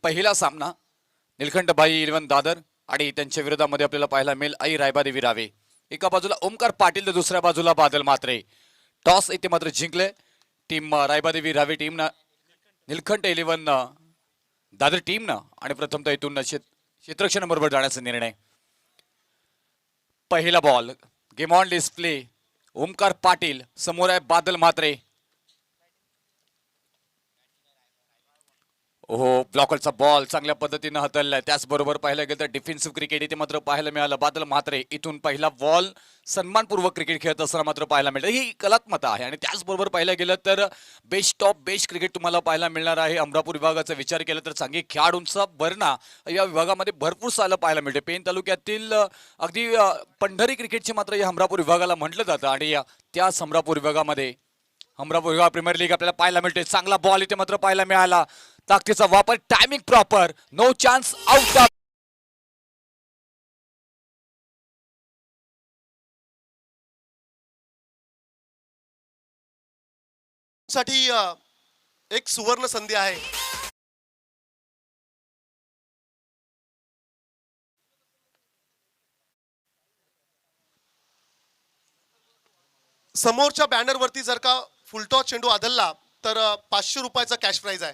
पहिला सामना निलखंठबाई 11 दादर आणि त्यांच्या विरोधामध्ये आपल्याला पाहायला मिळेल आई रायबादेवी रावे. एका बाजूला ओमकार पाटील तर दुसऱ्या बाजूला बादल म्हात्रे. टॉस इथे मात्र जिंकले टीम रायबादेवी रावे टीमनं निलखंठ 11 दादर टीमनं आणि प्रथमतः इथून क्षेत्ररक्षणाबरोबर जाण्याचा निर्णय. पहिला ball game on display. Omkar Patil समोर आहे बादल म्हात्रे. हो ब्लॉकरचा बॉल चांगल्या पद्धतीने हाताळलाय. त्याचबरोबर पाहायला गेलं तर डिफेन्सिव्ह क्रिकेट इथे मात्र पाहायला मिळालं. बादल म्हात्रे इथून पहिला बॉल सन्मानपूर्वक क्रिकेट खेळत असताना मात्र पाहायला मिळतं. ही कलात्मकता आहे. आणि त्याचबरोबर पाहायला गेलं तर बेस्ट ऑफ बेस्ट क्रिकेट तुम्हाला पाहायला मिळणार आहे. अमरापूर विभागाचा विचार केला तर चांगली खेळाडूंचा भरणा या विभागामध्ये भरपूर साला पाहायला मिळते. पेन तालुक्यातील अगदी पंढरी क्रिकेटचे मात्र या अमरापूर विभागाला म्हटलं जातं. आणि त्याच अमरापूर विभागामध्ये अमरापूर विभाग प्रीमियर लीग आपल्याला पाहायला मिळते. चांगला बॉल इथे मात्र पाहायला मिळाला. ताकदीचा वापर, timing proper, no chance, out. साठी एक सुवर्ण संधी आहे. समोरच्या बॅनर वरती जर का फुलटॉस चेंडू आदलला तर 500 रुपयाचा कॅश प्राइज आहे.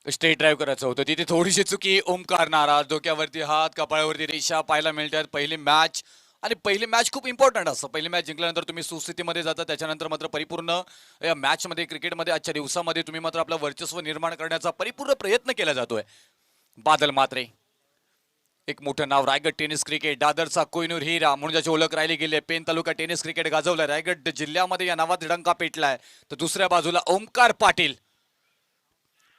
स्ट्रेट ड्राईव्ह करायचं होतं तिथे थोडीशी चुकी. ओमकार नाराज, डोक्यावरती हात, कपाळावरती रेषा पाहायला मिळतात. पहिली मॅच आणि पहिली मॅच खूप इम्पॉर्टंट असतं. पहिली मॅच जिंकल्यानंतर तुम्ही सुस्थितीमध्ये जाता. त्याच्यानंतर मात्र परिपूर्ण या मॅचमध्ये क्रिकेटमध्ये आजच्या दिवसामध्ये तुम्ही मात्र आपलं वर्चस्व निर्माण करण्याचा परिपूर्ण प्रयत्न केला जातोय. बादल म्हात्रे एक मोठं नाव रायगड टेनिस क्रिकेट, दादरचा कोहिनूर हिरा म्हणून ज्याची ओळख राहिली गेली. पेन तालुका टेनिस क्रिकेट गाजवलाय. रायगड जिल्ह्यामध्ये या नावात डंका पेटलाय. तर दुसऱ्या बाजूला ओमकार पाटील,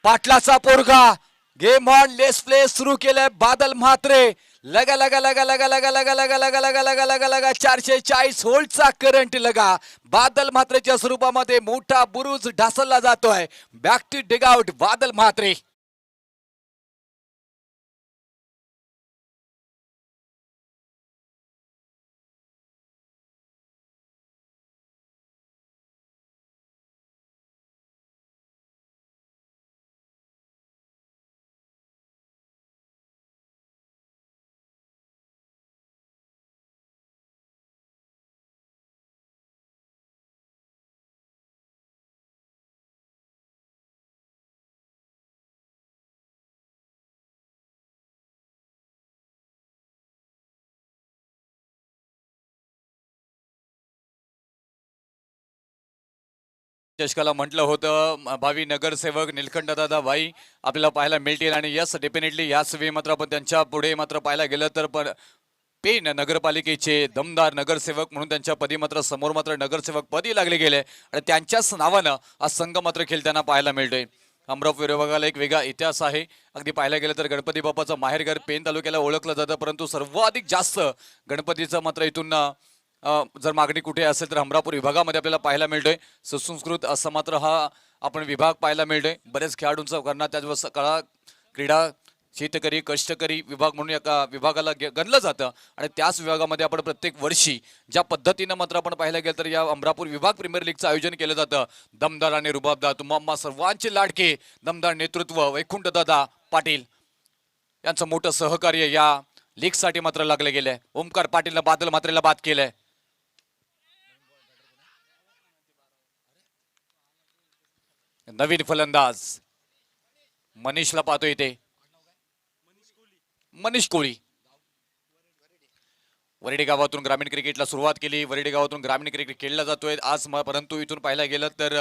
पाटलाचा पोरगा. गेम ऑन लेस प्ले सुरू केलाय बादल म्हात्रे. लगा लगा लगा लगा लगा लगा लगा लगा लगा लगा लगा लगा 440 व्होल्टचा करंट लगा. बादल म्हात्रेच्या स्वरूपामध्ये मोठा बुरुज ढासळला जातोय. Back to dugout Badal Mhatre. चषकाला म्हटलं होतं भावी नगरसेवक निलखंठ दादा भाई आपल्याला पाहायला मिळतील. आणि यस डेफिनेटली याच वेळी मात्र आपण त्यांच्या पुढे मात्र पाहायला गेलं तर पण पेन नगरपालिकेचे दमदार नगरसेवक म्हणून त्यांच्या पदी मात्र समोर मात्र नगरसेवक पदी लागले गेले. आणि त्यांच्याच नावानं आज संघ मात्र खेळताना पाहायला मिळतोय. अमरापूर विभागाला एक वेगळा इतिहास आहे. अगदी पाहायला गेलं तर गणपती बाप्पाचं माहेरघर पेन तालुक्याला ओळखलं जातं. परंतु सर्वाधिक जास्त गणपतीचं मात्र इथून जर मागणी कुठे असेल तर अमरापूर विभागामध्ये आपल्याला पाहायला मिळतोय. सुसंस्कृत असं मात्र हा आपण विभाग पाहायला मिळतोय. बरेच खेळाडूंचा करणार त्याच कला क्रीडा शेतकरी कष्टकरी विभाग म्हणून एका विभागाला गणलं जातं. आणि त्याच विभागामध्ये आपण प्रत्येक वर्षी ज्या पद्धतीनं मात्र आपण पाहायला गेलं तर या अमरापूर विभाग प्रीमियर लीगचं आयोजन केलं जातं. दमदार आणि रुबाबदार तुम्हा सर्वांचे लाडके दमदार नेतृत्व वैकुंठ दादा पाटील यांचं मोठं सहकार्य या लीगसाठी मात्र लागले गेले. ओमकार पाटीलला बादल म्हात्रेला बाद केलंय. नवीन फलंदाज मनीषला पाहतो इथे. मनीष कोळी वरडी गावातून ग्रामीण क्रिकेटला सुरुवात केली. वरडी गावातून ग्रामीण क्रिकेट खेळला जातोय आज. परंतु इथून पाहायला गेलं तर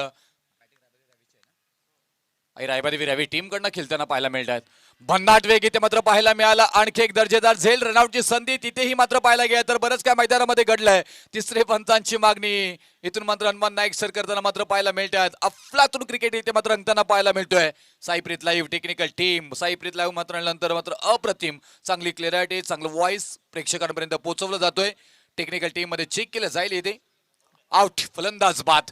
रायबादेवी रावी टीम कडनं खेळताना पाहायला मिळतात. भन्नाट वेग इथे मात्र पाहायला मिळाला. आणखी एक दर्जेदार झेल रनआउटची संधी तिथेही मात्र पाहायला गेला. तर बरंच काय मैदानामध्ये घडलंय. तिसरे पंचांची मागणी इथून मात्र हनुमान नाईक सर करताना मात्र पाहायला मिळतात. अफलातून क्रिकेट इथे मात्र रंगताना पाहायला मिळतोय. साईप्रीत लाईव्ह टेक्निकल टीम साईप्रीत लाईव्ह मात्र नंतर मात्र अप्रतिम चांगली क्लिअरिटी चांगलं व्हॉइस प्रेक्षकांपर्यंत पोहोचवलं जातोय. टेक्निकल टीम मध्ये चेक केलं जाईल. इथे आउट फलंदाज बाद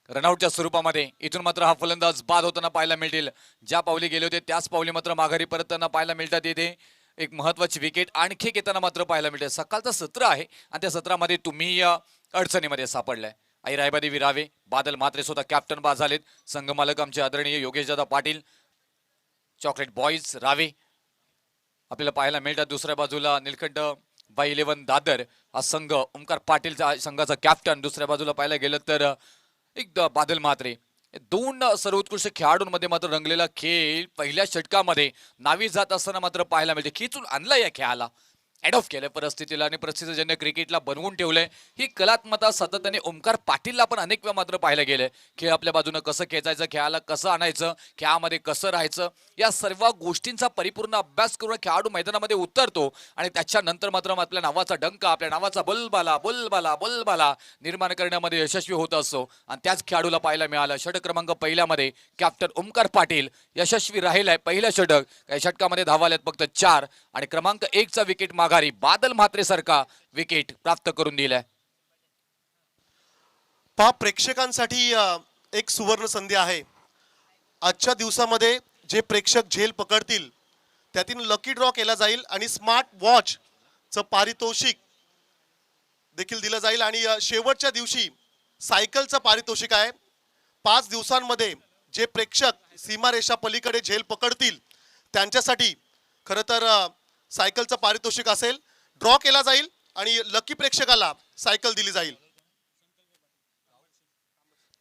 रनआउटच्या स्वरूपामध्ये इथून मात्र हा फलंदाज बाद होताना पाहायला मिळतील. ज्या पावली गेले होते त्याच पावली मात्र माघारी परतताना पाहायला मिळतात. इथे एक महत्वाची विकेट आणखी येताना मात्र पाहायला मिळते. सकाळचं सत्र आहे आणि त्या सत्रामध्ये तुम्ही अडचणीमध्ये सापडलाय. आई रायबादेवी रावे, बादल म्हात्रे स्वतः कॅप्टन बाद झालेत. संघमालक आमचे आदरणीय योगेशदादा पाटील, चॉकलेट बॉईज रावे आपल्याला पाहायला मिळतात. दुसऱ्या बाजूला निलकंठ बाय 11 दादर हा संघ, ओमकार पाटीलचा संघाचा कॅप्टन. दुसऱ्या बाजूला पाहायला गेलं तर एक बादल म्हात्रे. दोन सर्वोत्कृष्ट खेळाडूंमध्ये मात्र रंगलेला खेळ पहिल्या षटकामध्ये नावी जात असताना मात्र पाहायला मिळते. खिचून आणला या खेळाला, ऍड ऑफ केलं परिस्थितीला आणि परिस्थितीजन्य क्रिकेटला बनवून ठेवलंय. ही कलात्मकता सातत्याने ओमकार पाटीलला पण अनेक वेळा मात्र पाहायला गेलंय. खेळ आपल्या बाजूनं कसं खेचायचं, खेळाला कसं आणायचं, खेळामध्ये कसं राहायचं, या सर्व गोष्टींचा परिपूर्ण अभ्यास करून खेळाडू मैदानामध्ये उतरतो आणि त्याच्यानंतर मात्र आपल्या नावाचा डंक, आपल्या नावाचा बोलबाला बोलबाला बोलबाला निर्माण करण्यामध्ये यशस्वी होत असतो. आणि त्याच खेळाडूला पाहायला मिळालं षटक क्रमांक पहिल्यामध्ये कॅप्टन ओमकार पाटील यशस्वी राहिलाय. पहिलं षटक, काही षटकामध्ये धावाल्यात फक्त 4 आणि क्रमांक 1चा विकेट माघारी बादल म्हात्रे सारखा विकेट प्राप्त करून दिलाय. पहा, प्रेक्षकांसाठी एक सुवर्ण संधी आहे. आजच्या दिवसामध्ये जे प्रेक्षक झेल पकडतील त्यातून लकी ड्रॉ केला जाईल आणि स्मार्ट वॉचचं पारितोषिक देखील दिलं जाईल. आणि शेवटच्या दिवशी सायकलचं पारितोषिक आहे. 5 दिवसांमध्ये जे प्रेक्षक सीमारेषा पलीकडे झेल पकडतील त्यांच्यासाठी खरं तर सायकलचं पारितोषिक असेल, ड्रॉ केला जाईल आणि लकी प्रेक्षकाला सायकल दिली जाईल.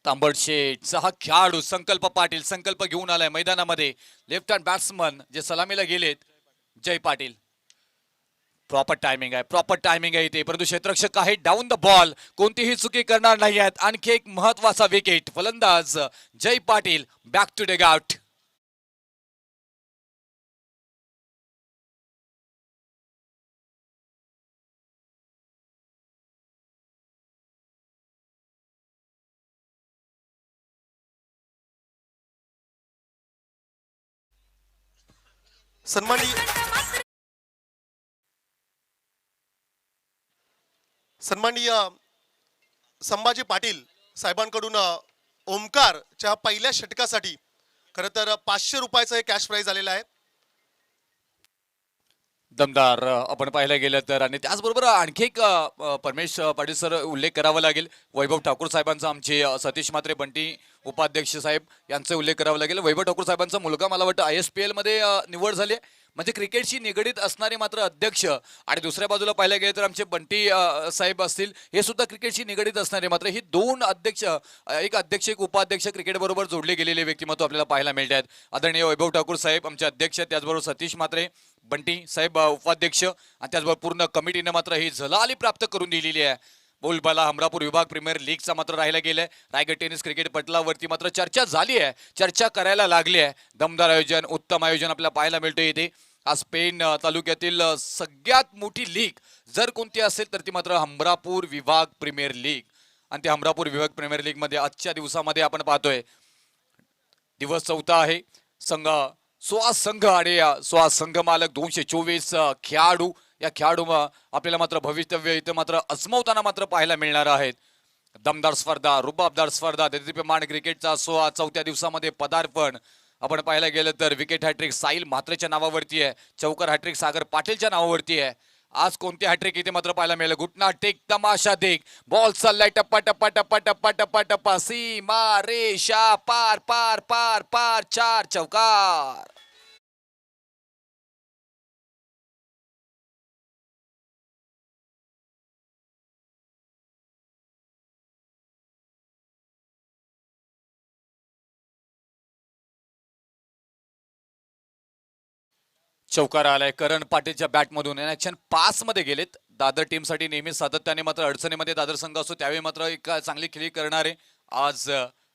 तांबड शेठचा हा खेळाडू संकल्प पाटील संकल्प घेऊन आलाय मैदानामध्ये. लेफ्ट हँड बॅट्समन जे सलामीला गेलेत जय पाटील. प्रॉपर टायमिंग आहे इथे, परंतु क्षेत्ररक्षक आहे डाऊन द बॉल, कोणतीही चुकी करणार नाही आहेत. आणखी एक महत्वाचा विकेट. फलंदाज Jay Patil back to dugout. सन्माननीय संभाजी पाटील साहेबांकडून ओमकारच्या पहिल्या षटकासाठी खरं तर 500 रुपयाचं हे कॅश प्राइज आलेलं आहे. दमदार आपण पाहायला गेलं तर. आणि त्याचबरोबर आणखी एक परमेश पाटील सर उल्लेख करावा लागेल. वैभव ठाकूर साहेबांचा, आमचे सतीश म्हात्रे बंटी उपाध्यक्ष साहेब यांचा उल्लेख करावा लागेल. वैभव ठाकूर साहेबांचा मुलगा मला वाटतं ISPL मध्ये निवड झाली, म्हणजे क्रिकेटशी निगडीत असणारे मात्र अध्यक्ष. आणि दुसऱ्या बाजूला पाहायला गेले तर आमचे बंटी साहेब असतील, हे सुद्धा क्रिकेटशी निगडीत असणारे. मात्र ही दोन अध्यक्ष, एक अध्यक्ष एक उपाध्यक्ष क्रिकेट बरोबर जोडले गेलेले व्यक्तिमत्व आपल्याला पाहायला मिळतात. आदरणीय वैभव ठाकूर साहेब आमचे अध्यक्ष, त्याचबरोबर सतीश म्हात्रे बंटी साहेब उपाध्यक्ष, आणि त्याचबरोबर पूर्ण कमिटीने मात्र ही झलाली प्राप्त करून दिलेली आहे. बोलबाला हमरापूर विभाग प्रीमियर लीगचा मात्र राहायला गेलाय. रायगड टेनिस क्रिकेट पटलावरती मात्र चर्चा झाली आहे, चर्चा करायला लागली आहे. दमदार आयोजन, उत्तम आयोजन आपल्याला पाहायला मिळतं इथे. आज पेन तालुक्यातील सगळ्यात मोठी लीग जर कोणती असेल तर ती मात्र हमरापूर विभाग प्रीमियर लीग. आणि त्या हमरापूर विभाग प्रीमियर लीग मध्ये आजच्या दिवसामध्ये आपण पाहतोय दिवस 4था आहे. संघ 16 संघ आणि 16 संघ मालक, 224 खेळाडू. या खेळाडू आपल्याला मात्र भवितव्य इथं मात्र अजमावताना मात्र पाहायला मिळणार आहेत. दमदार स्पर्धा, रुबाबदार स्पर्धा, देदीप्यमान क्रिकेटचा 4थ्या दिवसामध्ये पदार्पण. आपण पाहायला गेलं तर विकेट हॅट्रिक साहिल म्हात्रेच्या नावावरती आहे, चौकार हॅट्रिक सागर पाटीलच्या नावावरती आहे. आज कोणते हॅट्रिक इथे मात्र पाहायला मिळेल. घुटना टेक, तमाशा देख, बॉल चाललाय टप्पा टप्पा टप्पा टप्पा टप्पा टप्पा, सीमा रेषा पार पार पार पार, 4 चौकार. चौकार आलाय करण पाटीलच्या बॅटमधून. ऍक्शन पास मध्ये गेलेत. दादर टीमसाठी नेहमी सातत्याने मात्र अडचणीमध्ये दादर संघ असतो, त्यावेळी मात्र एक चांगली खेळी करणारे आज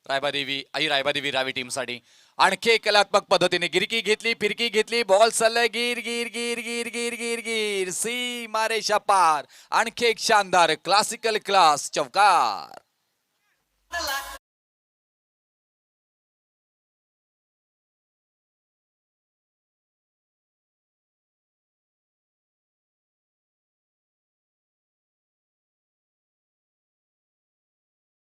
रायबादेवी रावी टीमसाठी. आणखी एक कलात्मक पद्धतीने गिरकी घेतली, फिरकी घेतली, बॉल चाललाय गिर गिर गिर गिर गिर गिर गिर, सीमा रेषा पार. आणखी एक शानदार क्लासिकल क्लास चौकार.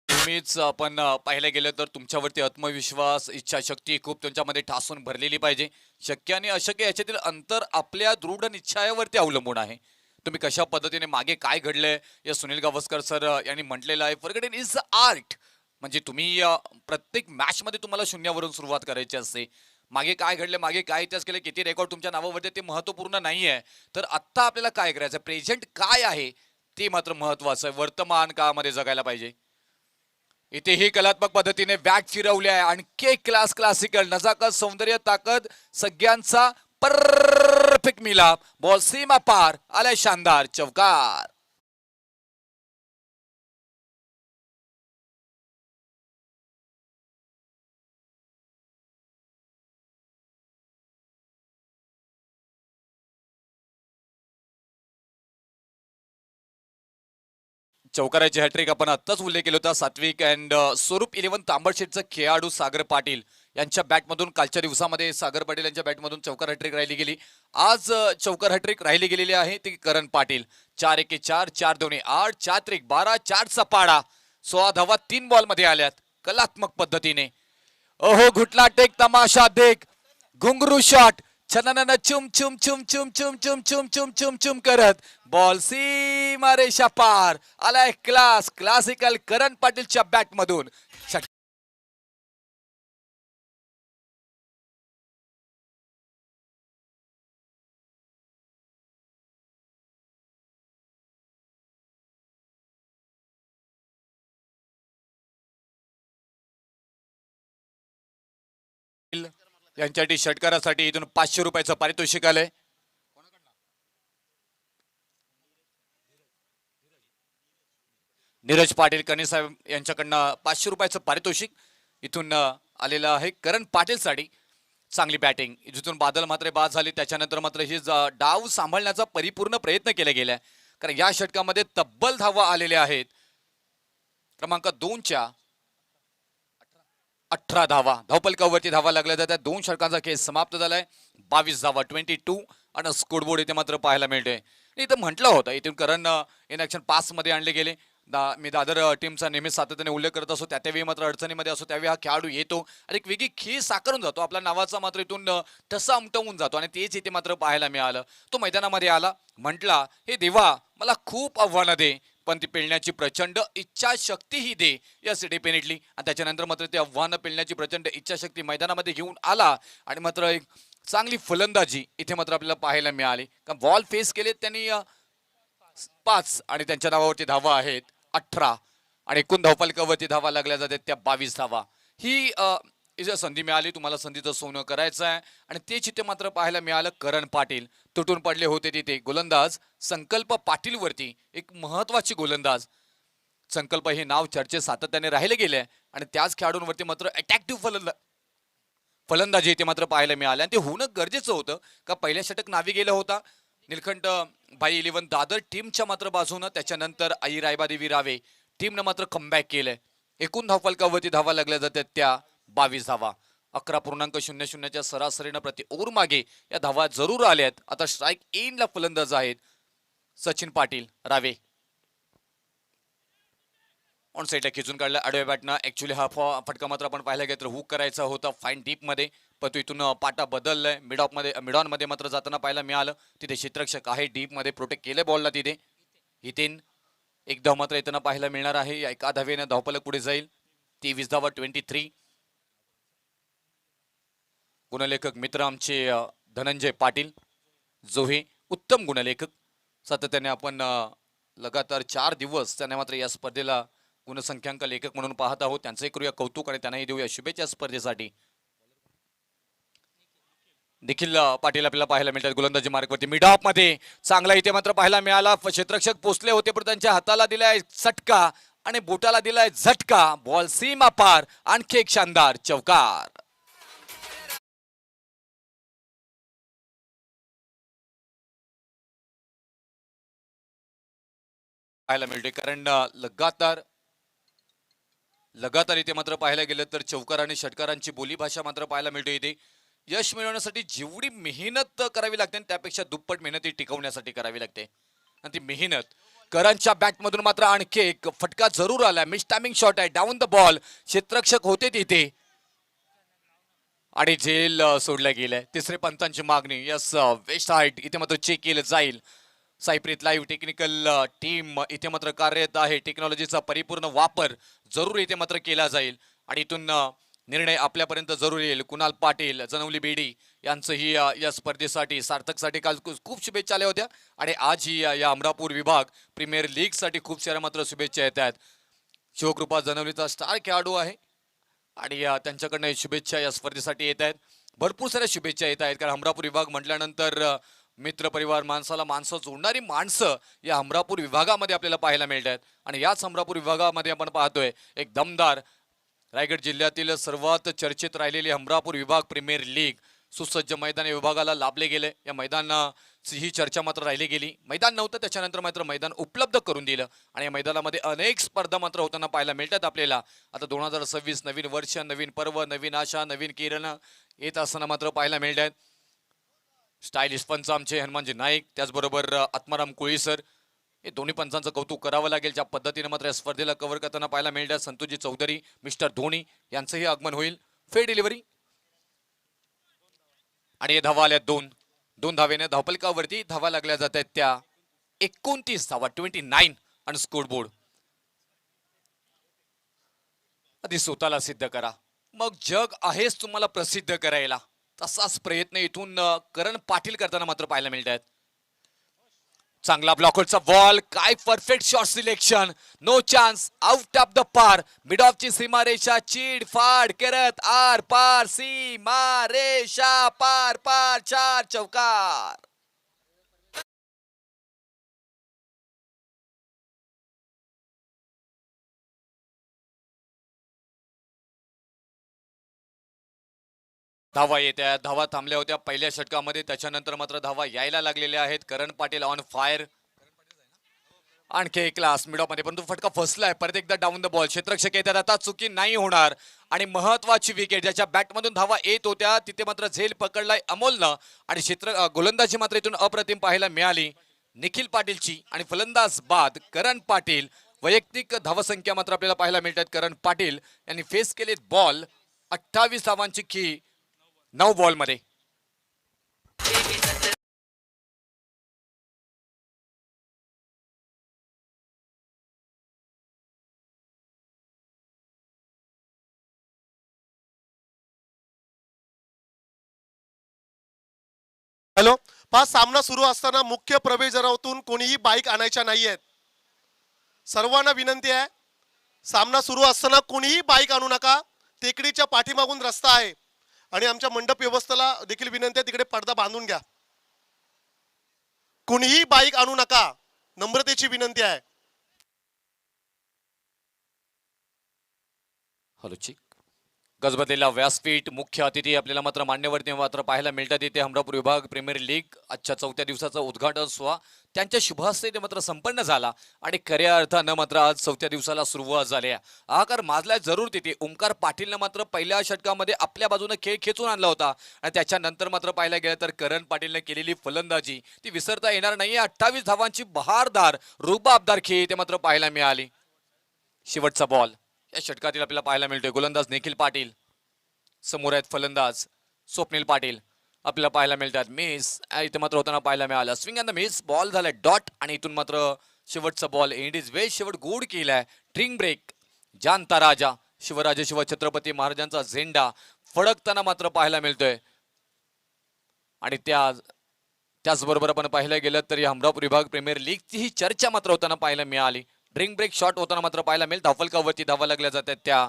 नेहमीच आपण पाहायला गेलं तर तुमच्यावरती आत्मविश्वास, इच्छाशक्ती खूप तुमच्यामध्ये ठासून भरलेली पाहिजे. शक्य आणि अशक्य याच्यातील अंतर आपल्या दृढ निश्चयावरती अवलंबून आहे. तुम्ही कशा पद्धतीने मागे काय घडलंय या सुनील गावस्कर सर यांनी म्हटलेलं आहे, फॉरगेटिंग इज आर्ट. म्हणजे तुम्ही प्रत्येक मॅच मध्ये तुम्हाला शून्यावरून सुरुवात करायची असते. मागे काय घडले, मागे काय इतिहास केले, किती रेकॉर्ड तुमच्या नावावरती, ते महत्वपूर्ण नाहीये. तर आत्ता आपल्याला काय करायचं, प्रेझेंट काय आहे ते मात्र महत्वाचं आहे. वर्तमान काळामध्ये जगायला पाहिजे. इथेही कलात्मक पद्धतीने बॅट फिरवले आहे. आणखी क्लास, क्लासिकल नजाकत, सौंदर्य, ताकद सगळ्यांचा परफेक्ट मिलाप. बॉल सीमा पार आलाय, शानदार चौकार. चौकाराची हॅट्रिक आपण आत्ताच उल्लेख केला होता. सात्विक अँड स्वरूप 11 तांबडशेटचा खेळाडू सागर पाटील यांच्या बॅटमधून कालच्या दिवसामध्ये सागर पाटील यांच्या बॅटमधून चौकार हॅट्रिक राहिली गेली. आज चौकार हॅट्रिक राहिली गेलेली आहे ती करण पाटील. 4-1-4, 4-2-8, 4-3-12, 4चा पाडा. 16 धावा 3 बॉल मध्ये आल्यात कलात्मक पद्धतीने. ओहो, घुटला टेक, तमाशा देख, घुंगरू शॉट, छननन चुम चुम चुम चुम चुम चुम चुम चुम चुम चुम करत बॉल सीमा रेषा पार आलाय. क्लास, क्लासिकल करण पाटीलच्या बॅट मधून. यांच्यासाठी षटकारासाठी इथून 500 रुपयाचं पारितोषिक आलंय. नीरज पाटील कणे साहेब यांच्याकडनं 500 रुपयाचं पारितोषिक इथून आलेलं आहे करण पाटीलसाठी. चांगली बॅटिंग, जिथून बादल मात्र बाद झाली त्याच्यानंतर मात्र ही डाव सांभाळण्याचा परिपूर्ण प्रयत्न केला गेलाय. कारण या षटकामध्ये तब्बल धावा आलेल्या आहेत. क्रमांक 2च्या 18 धावा धावपलकावरती धावा लागल्या जातात. 2 षटकांचा खेळ समाप्त झालाय. 22 धावा 22 आणि स्कोरबोर्ड इथे मात्र पाहायला मिळते. इथं म्हटलं होतं इथून करण इन ऍक्शन पास मध्ये आणले गेले. मी दादर टीमचा नेहमी सातत्याने उल्लेख करत असतो. त्यावेळी मात्र अडचणीमध्ये असतो त्यावेळी हा खेळाडू येतो आणि एक वेगळी खीळ साकारून जातो. आपला नावाचा मात्र इथून ठसा उमटवून जातो आणि तेच इथे मात्र पाहायला मिळालं. तो मैदानामध्ये आला, म्हटला, हे देवा मला खूप आव्हानं दे, पण ती पेलण्याची प्रचंड इच्छाशक्तीही दे. Yes, definitely. आणि त्याच्यानंतर मात्र ते आव्हानं पेलण्याची प्रचंड इच्छाशक्ती मैदानामध्ये घेऊन आला आणि मात्र एक चांगली फलंदाजी इथे मात्र आपल्याला पाहायला मिळाली. कारण बॉल फेस केले त्यांनी 5 आणि त्यांच्या नावावरती धावा आहेत 18 आणि एकूण धावपलकावरती धावा लागल्या जातात त्या 22 धावा. ही जर संधी मिळाली, तुम्हाला संधीचं सोनं करायचं आहे आणि ते चित्र मात्र पाहायला मिळालं. करण पाटील तुटून पडले होते तिथे गोलंदाज संकल्प पाटील वरती. एक महत्वाची गोलंदाज संकल्प हे नाव चर्चेत सातत्याने राहिले गेले आणि त्याच खेळाडूंवरती मात्र अटॅक्टिव्ह फलंदाजी इथे मात्र पाहायला मिळाल्या. आणि ते होणं गरजेचं होतं का पहिल्या षटक नावी गेला होता निलखंड बाई 11 दादर टीमच्या मात्र बाजूनं. त्याच्यानंतर आई रायबादेवी रावे टीमनं मात्र कमबॅक केलंय. एकूण धावपलकावरती धावा लागल्या जातात त्या 22 धावा. 11.00च्या सरासरीनं प्रति ओव्हर मागे या धावा जरूर आल्यात. आता स्ट्राईक एंडला फलंदाज आहेत सचिन पाटील रावे. ऑन साईडला खिचून काढला आडव्या बॅटनं. ऍक्च्युली हा फटका मात्र आपण पाहायला गेलं तर हुक करायचा होता फाईन डीप मध्ये, पण तो इथून पाटा बदललाय. मिडॉन मध्ये मात्र जाताना पाहायला मिळालं. तिथे क्षेत्ररक्षक आहे, डीप मध्ये प्रोटेक्ट केलंय बॉलला तिथे. हितेन एक धाव मात्र येताना पाहायला मिळणार आहे. एका धावेनं धावपलक पुढे जाईल. 23 धावा 23. गुणलेखक मित्र आमचे धनंजय पाटील जोहे उत्तम गुणलेखक. सातत्याने आपण लगातार 4 दिवस त्यांना मात्र या स्पर्धेला गुणसंख्याक लेखक म्हणून पाहत आहोत. त्यांचंही करूया कौतुक आणि त्यांनाही देऊया शुभेच्छा स्पर्धेसाठी. निखिल पाटील आपल्याला पाहायला मिळतात गोलंदाजी मार्गवरती. मिड ऑफ मध्ये चांगला इथे मात्र पाहायला मिळाला. क्षेत्ररक्षक पोचले होते पण त्यांच्या हाताला दिलाय चटका आणि बोटाला दिलाय झटका. बॉल सीमा पार, आणखी एक शानदार चौकार. पाहायला मिळते कारण लगातार इथे मात्र पाहायला गेलं तर चौकार आणि षटकारांची बोलीभाषा मात्र पाहायला मिळते. इथे यश मिळवण्यासाठी जेवढी मेहनत करावी लागते त्यापेक्षा दुप्पट मेहनत ही टिकवण्यासाठी करावी लागते. आणि ती मेहनत करणच्या बॅट मधून मात्र आणखी एक फटका जरूर आलाय. मिस टायमिंग शॉट आहे, डाऊन द बॉल. क्षेत्ररक्षक होते तिथे आणि झेल सोडल्या गेलाय. तिसरे पंतांची मागणी. यस, वेस्ट हाईट इथे मात्र चेक केलं जाईल. सायप्रीत लाईव्ह टेक्निकल टीम इथे मात्र कार्यरत आहे. टेक्नॉलॉजीचा परिपूर्ण वापर जरूर इथे मात्र केला जाईल आणि इथून निर्णय आपल्यापर्यंत जरूर येईल. कुणाल पाटील, जनवली बेडी यांचंही या स्पर्धेसाठी सार्थकसाठी काल खूप शुभेच्छा आल्या होत्या आणि आज ही या अमरापूर विभाग प्रीमियर लीगसाठी खूप साऱ्या मात्र शुभेच्छा येत आहेत. शिवकृपा जनवलीचा स्टार खेळाडू आहे आणि त्यांच्याकडनं शुभेच्छा या स्पर्धेसाठी येत आहेत. भरपूर साऱ्या शुभेच्छा येत आहेत कारण अमरापूर विभाग म्हटल्यानंतर मित्र परिवार माणसाला माणसं जोडणारी माणसं या अमरापूर विभागामध्ये आपल्याला पाहायला मिळत आहेत आणि याच अमरापूर विभागामध्ये आपण पाहतोय एक दमदार रायगड जिल्ह्यातील सर्वात चर्चेत राहिलेली अमरापूर विभाग प्रीमियर लीग सुसज्ज मैदान या विभागाला लाभले गेले. या मैदानाची ही चर्चा मात्र राहिली गेली. मैदान नव्हतं त्याच्यानंतर मात्र मैदान उपलब्ध करून दिलं आणि या मैदानामध्ये अनेक स्पर्धा मात्र होताना पाहायला मिळतात आपल्याला. आता 2026 नवीन वर्ष, नवीन पर्व, नवीन आशा, नवीन किरण येत असताना मात्र पाहायला मिळत आहेत. स्टायलिश पंच आमचे हनुमानजी नाईक, त्याचबरोबर आत्माराम कोळी सर, हे दोन्ही पंचांचं कौतुक करावं लागेल. ज्या पद्धतीने मात्र या स्पर्धेला कव्हर करताना पाहायला मिळत आहे. संतोषजी चौधरी, मिस्टर धोनी यांचंही आगमन होईल. फेर डिलिव्हरी आणि धावा आल्या दोन धावेने धावपलकावरती धावा लागल्या जात आहेत त्या 29 धावा 29 आणि स्कोर बोर्ड. आधी स्वतःला सिद्ध करा, मग जग आहेच तुम्हाला प्रसिद्ध करायला. तसाच प्रयत्न इथून करण पाटील करताना मात्र पाहायला मिळत आहेत. चांगला ब्लॉकरचा बॉल, काय perfect shot selection, no chance, out of the park, mid off ची सीमारेषा चीड फाड करत आर पार, सीमारेषा पार पार, 4 चौकार. धावा येत्या, धावा थांबल्या होत्या पहिल्या षटकामध्ये, त्याच्यानंतर मात्र धावा यायला लागलेल्या आहेत. करण पाटील ऑन फायर, आणखी एक क्लास मिड ऑफ मध्ये, परंतु फटका फसलाय. परत एकदा डाऊन द बॉल, क्षेत्ररक्षक येतात, आता चुकी नाही होणार आणि महत्वाची विकेट ज्याच्या बॅटमधून धावा येत होत्या तिथे मात्र झेल पकडलाय अमोलनं आणि गोलंदाजी मात्र इथून अप्रतिम पाहायला मिळाली निखिल पाटीलची आणि फलंदाज बाद करण पाटील. वैयक्तिक धावसंख्या मात्र आपल्याला पाहायला मिळतात. करण पाटील यांनी फेस केले बॉल 28 धावांची की 9 बॉल मध्ये. हॅलो, हा सामना सुरू असताना मुख्य प्रवेशद्वारातून कोणीही बाईक आणायच्या नाहीयेत. सर्वांना विनंती आहे, सामना सुरू असताना कोणीही बाईक आणू नका. टेकडीच्या पाठीमागून रस्ता आहे आणि आमच्या मंडप व्यवस्थेला देखील विनंती आहे, तिकडे पडदा बांधून घ्या. कोणीही बाईक आणू नका, नम्रतेची विनंती आहे. हॅलो, गजबजलेला व्यासपीठ, मुख्य अतिथी आपल्याला मात्र मान्यवरती मात्र पाहायला मिळतात. इथे अमरापूर विभाग प्रीमियर लीग आजच्या 4थ्या दिवसाचा उद्घाटन सोहळा त्यांच्या शुभ हस्ते ते मात्र संपन्न झाला आणि खऱ्या अर्थानं मात्र आज 4थ्या दिवसाला सुरुवात झाली आहे. आकार माजला जरूर तिथे ओमकार पाटीलनं मात्र पहिल्या षटकामध्ये आपल्या बाजूने खेळ खेचून आणला होता आणि त्याच्यानंतर मात्र पाहायला गेलं तर करण पाटीलने केलेली फलंदाजी ती विसरता येणार नाही. 28 धावांची बहारदार रुबाबदार खेळ ते मात्र पाहायला मिळाली. शेवटचा बॉल या षटकातील आपल्याला पाहायला मिळतोय. गोलंदाज निखिल पाटील, समोर आहेत फलंदाज स्वप्नील पाटील, आपल्याला पाहायला मिळतात. मिस इथे मात्र होताना पाहायला मिळालं. Swing and the miss, ball झालाय डॉट आणि इथून मात्र शेवटचा बॉल इंडिज वेज शेवट गुड केलाय. ड्रिंक ब्रेक, जानता राजा शिवराजे शिवछत्रपती महाराजांचा झेंडा फडकताना मात्र पाहायला मिळतोय आणि त्याचबरोबर आपण पाहायला गेलं तर या अमरापूर विभाग प्रीमियर लीगची ही चर्चा मात्र होताना पाहायला मिळाली. ड्रिंक ब्रेक शॉट होताना मात्र पाहायला मिळेल. धावफलकावरती धावा लागल्या जातात त्या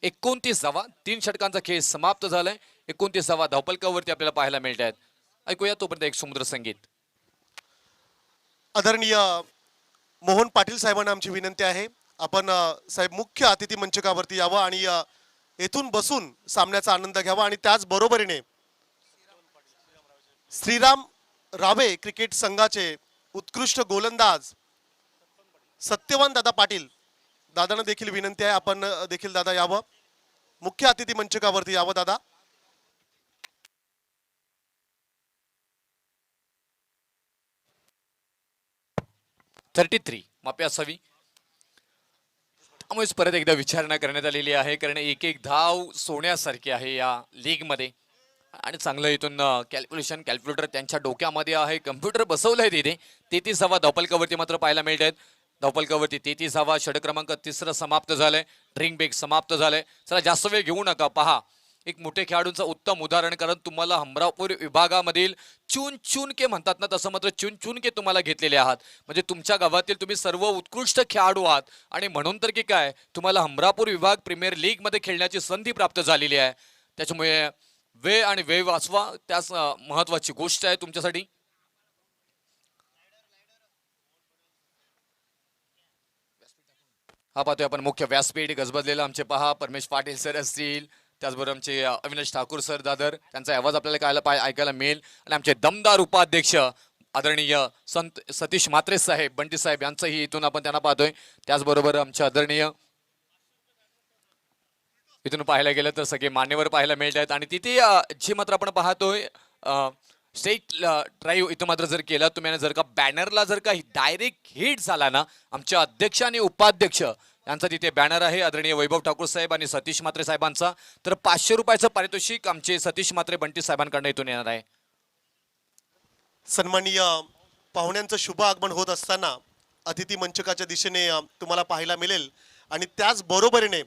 29 धावा. 3 षटकांचा खेळ समाप्त झालाय. 29 धावा धावफलकावरती आपल्याला पाहायला मिळत आहेत. ऐकूया तोपर्यंत एक सुंदर संगीत. आदरणीय मोहन पाटील साहेबांना आमची विनंती आहे, आपण साहेब मुख्य अतिथी मंचकावरती यावं आणि येथून बसून सामन्याचा आनंद घ्यावा आणि त्याच बरोबरीने श्रीराम रावे क्रिकेट संघाचे उत्कृष्ट गोलंदाज सत्यवान दादा पाटील दादांना देखील विनंती आहे, आपण देखील दादा यावं, मुख्य अतिथी मंचकावरती यावं दादा. .33 मापे असावी. त्यामुळेच परत एकदा विचारणा करण्यात आलेली आहे कारण एक धाव सोन्यासारखी आहे या लीग मध्ये आणि चांगलं इथून कॅल्क्युलेटर त्यांच्या डोक्यामध्ये आहे, कम्प्युटर बसवलंय तिथे. 33 धावा धावफलकावरती मात्र पाहायला मिळत आहेत. धावफलकावरती 33 धावा, षटक क्रमांक 3 समाप्त झालंय, ड्रिंक ब्रेक समाप्त झालंय. चला जास्त वेळ घेऊ नका, पहा एक मोठे खेळाडूंचं उत्तम उदाहरण, कारण तुम्हाला हमरापूर विभागामधील चून चून के म्हणतात ना, तसं मात्र चून चून के तुम्हाला घेतलेले आहात. म्हणजे तुमच्या गावातील तुम्ही सर्व उत्कृष्ट खेळाडू आहात आणि म्हणून तर की काय तुम्हाला हमरापूर विभाग प्रीमियर लीग मध्ये खेळण्याची संधी प्राप्त झालेली आहे. त्याच्यामुळे वेळ आणि वेळ वाचवा, त्याच महत्वाची गोष्ट आहे तुमच्यासाठी. हा पाहतोय आपण मुख्य व्यासपीठ गजबजलेलं. आमचे पहा परमेश पाटील सर असतील, त्याचबरोबर आमचे अविनाश ठाकूर सर दादर, त्यांचा आवाज आपल्याला ऐकायला मिळेल. आणि आमचे दमदार उपाध्यक्ष आदरणीय संत सतीश म्हात्रे साहेब, बंटी साहेब यांचंही इथून आपण त्यांना पाहतोय. त्याचबरोबर आमचे आदरणीय इथून पाहायला गेलं तर सगळे मान्यवर पाहायला मिळत आहेत. आणि तिथे जे मात्र आपण पाहतोय स्टेट ड्राईव्ह इथं मात्र जर केला तुम्ही, जर का बॅनरला जर का डायरेक्ट हिट झाला ना, आमचे अध्यक्ष आणि उपाध्यक्ष यांचा तिथे बॅनर आहे आदरणीय वैभव ठाकूर साहेब आणि सतीश म्हात्रे साहेबांचा, तर 500 रुपयाचं पारितोषिक आमचे सतीश म्हात्रे बंटी साहेबांकडून इथून येणार आहे. सन्माननीय पाहुण्यांचं शुभ आगमन होत असताना अतिथी मंचकाच्या दिशेने तुम्हाला पाहायला मिळेल. आणि त्याच बरोबरीने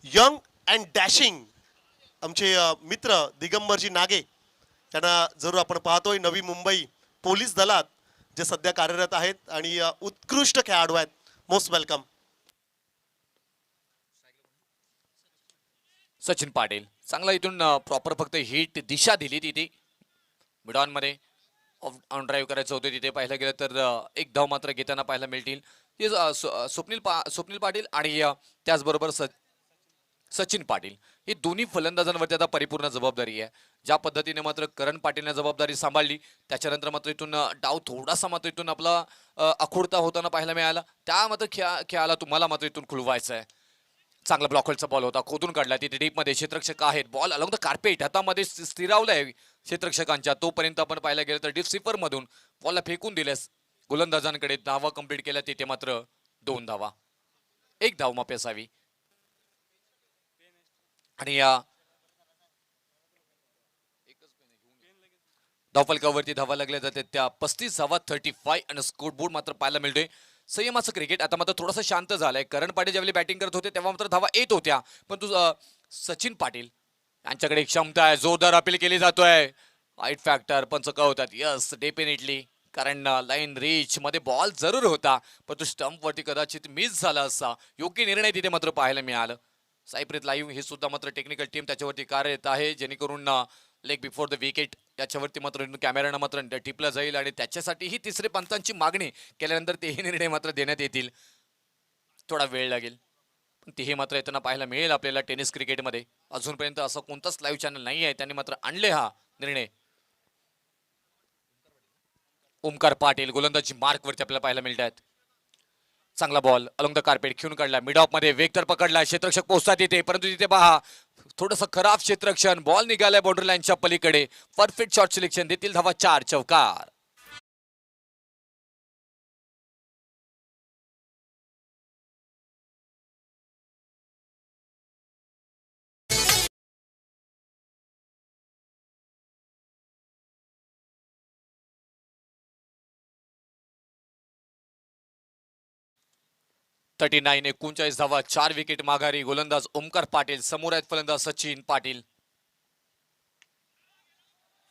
यंग अँड डॅशिंग आमचे मित्र दिगंबरजी नागे, त्यांना जरूर आपण पाहतोय. नवी मुंबई पोलीस दलात जे सध्या कार्यरत आहेत आणि उत्कृष्ट खेळाडू आहेत. Most welcome. सचिन पाटील चांगला इथून प्रॉपर फक्त हिट दिशा दिली तिथे मिडॉन मध्ये. ऑन ड्राईव्ह करायचं होतं तिथे पाहायला गेलं तर एक धाव मात्र घेताना पाहायला मिळतील. स्वप्नील पाटील आणि त्याचबरोबर सचिन पाटील, ही दोन्ही फलंदाजांवरती आता परिपूर्ण जबाबदारी आहे. ज्या पद्धतीने मात्र करण पाटीलने जबाबदारी सांभाळली, त्याच्यानंतर मात्र इथून डाव थोडासा मात्र इथून आपला अखोडता होताना पाहायला मिळाला. त्या मात्र खेळाला तुम्हाला मात्र इथून खुलवायचं आहे. चांगला ब्लॉकहोलचा बॉल होता, खोदून काढला तिथे डीप मध्ये. क्षेत्ररक्षक आहेत, बॉल अलॉंग द कार्पेट हातामध्ये स्थिरावलाय क्षेत्ररक्षकांच्या. तोपर्यंत आपण पाहायला गेलं तर डीप स्वीपर मधून बॉलला फेकून दिल्यास गोलंदाजांकडे धावा कंप्लीट केल्या. तिथे मात्र 2 धावा, 1 धाव माफी असावी. आणि या धावफलकावरती धावा लागल्या जाते त्या 35 धावा, 35 आणि स्कोर बोर्ड मात्र पाहायला मिळतोय. संयमाचं क्रिकेट आता मात्र थोडासा शांत झालाय. करण पाटील ज्यावेळी बॅटिंग करत होते तेव्हा मात्र धावा येत होत्या, पण सचिन पाटील यांच्याकडे क्षमता आहे, जोरदार अपील केली जातोय. वाईट फॅक्टर पण चुकवतात. यस डेफिनेटली, कारण लाईन रीच मध्ये बॉल जरूर होता, पण तो स्टंप वरती कदाचित मिस झाला असता. योग्य निर्णय तिथे मात्र पाहायला मिळालं. साईप्रीत लाईव्ह हे सुद्धा मात्र टेक्निकल टीम त्याच्यावरती कार्यरत आहे, जेणेकरून लेग बिफोर द विकेट याच्यावरती मात्र कॅमेरानं मात्र टिपलं जाईल आणि त्याच्यासाठीही तिसरे पंचांची मागणी केल्यानंतर तेही निर्णय मात्र देण्यात येतील. थोडा वेळ लागेल, पण तेही मात्र येताना पाहायला मिळेल आपल्याला टेनिस क्रिकेटमध्ये. अजूनपर्यंत असं कोणताच लाईव्ह चॅनल नाही आहे त्यांनी मात्र आणले हा निर्णय. ओमकार पाटील गोलंदाजी मार्क वरती आपल्याला पाहायला मिळत आहेत. चांगला बॉल अलॉंग द कार्पेट खेळून काढला, मिड ऑफ मध्ये वेग तर पकडला, क्षेत्ररक्षक पोहोचतात तिथे, परंतु तिथे पहा थोडंसं खराब क्षेत्ररक्षण, बॉल निघालाय बाउंड्री लाईनच्या पलीकडे. परफेक्ट शॉट सिलेक्शन, देतील धावा 4, चौकार. थर्टी 39 धावा, 4 विकेट माघारी. गोलंदाज ओमकार पाटील, समोर आहेत फलंदाज सचिन पाटील.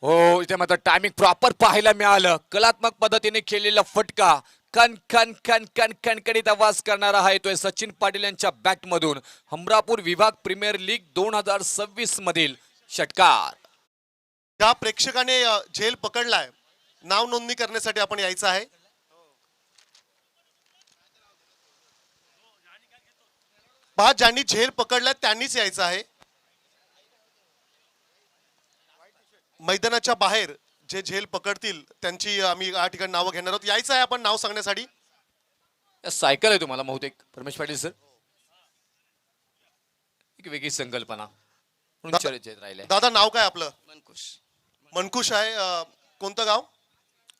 हो, इथे मात्र टायमिंग प्रॉपर पाहायला मिळालं. कलात्मक पद्धतीने खेळलेला फटका, कण कण कण कण कणकडीत आवाज करणारा आहे तो सचिन पाटील यांच्या बॅट मधून. हमरापूर विभाग प्रीमियर लीग 2026 मधील षटकार. ज्या प्रेक्षकाने झेल पकडलाय, नाव नोंदणी करण्यासाठी आपण यायचं आहे. पहा, ज्यांनी झेल पकडलाय त्यांनीच यायचं आहे. मैदानाच्या बाहेर जे झेल पकडतील त्यांची आम्ही या ठिकाणी नावं घेणार आहोत. यायचं आहे आपण नाव सांगण्यासाठी. सायकल आहे तुम्हाला बहुतेक परमेश पाटील सर, एक वेगळी संकल्पना म्हणून चर्चेत राहिले. दादा नाव काय आपलं? मनकुश. मनकुश आहे. कोणतं गाव?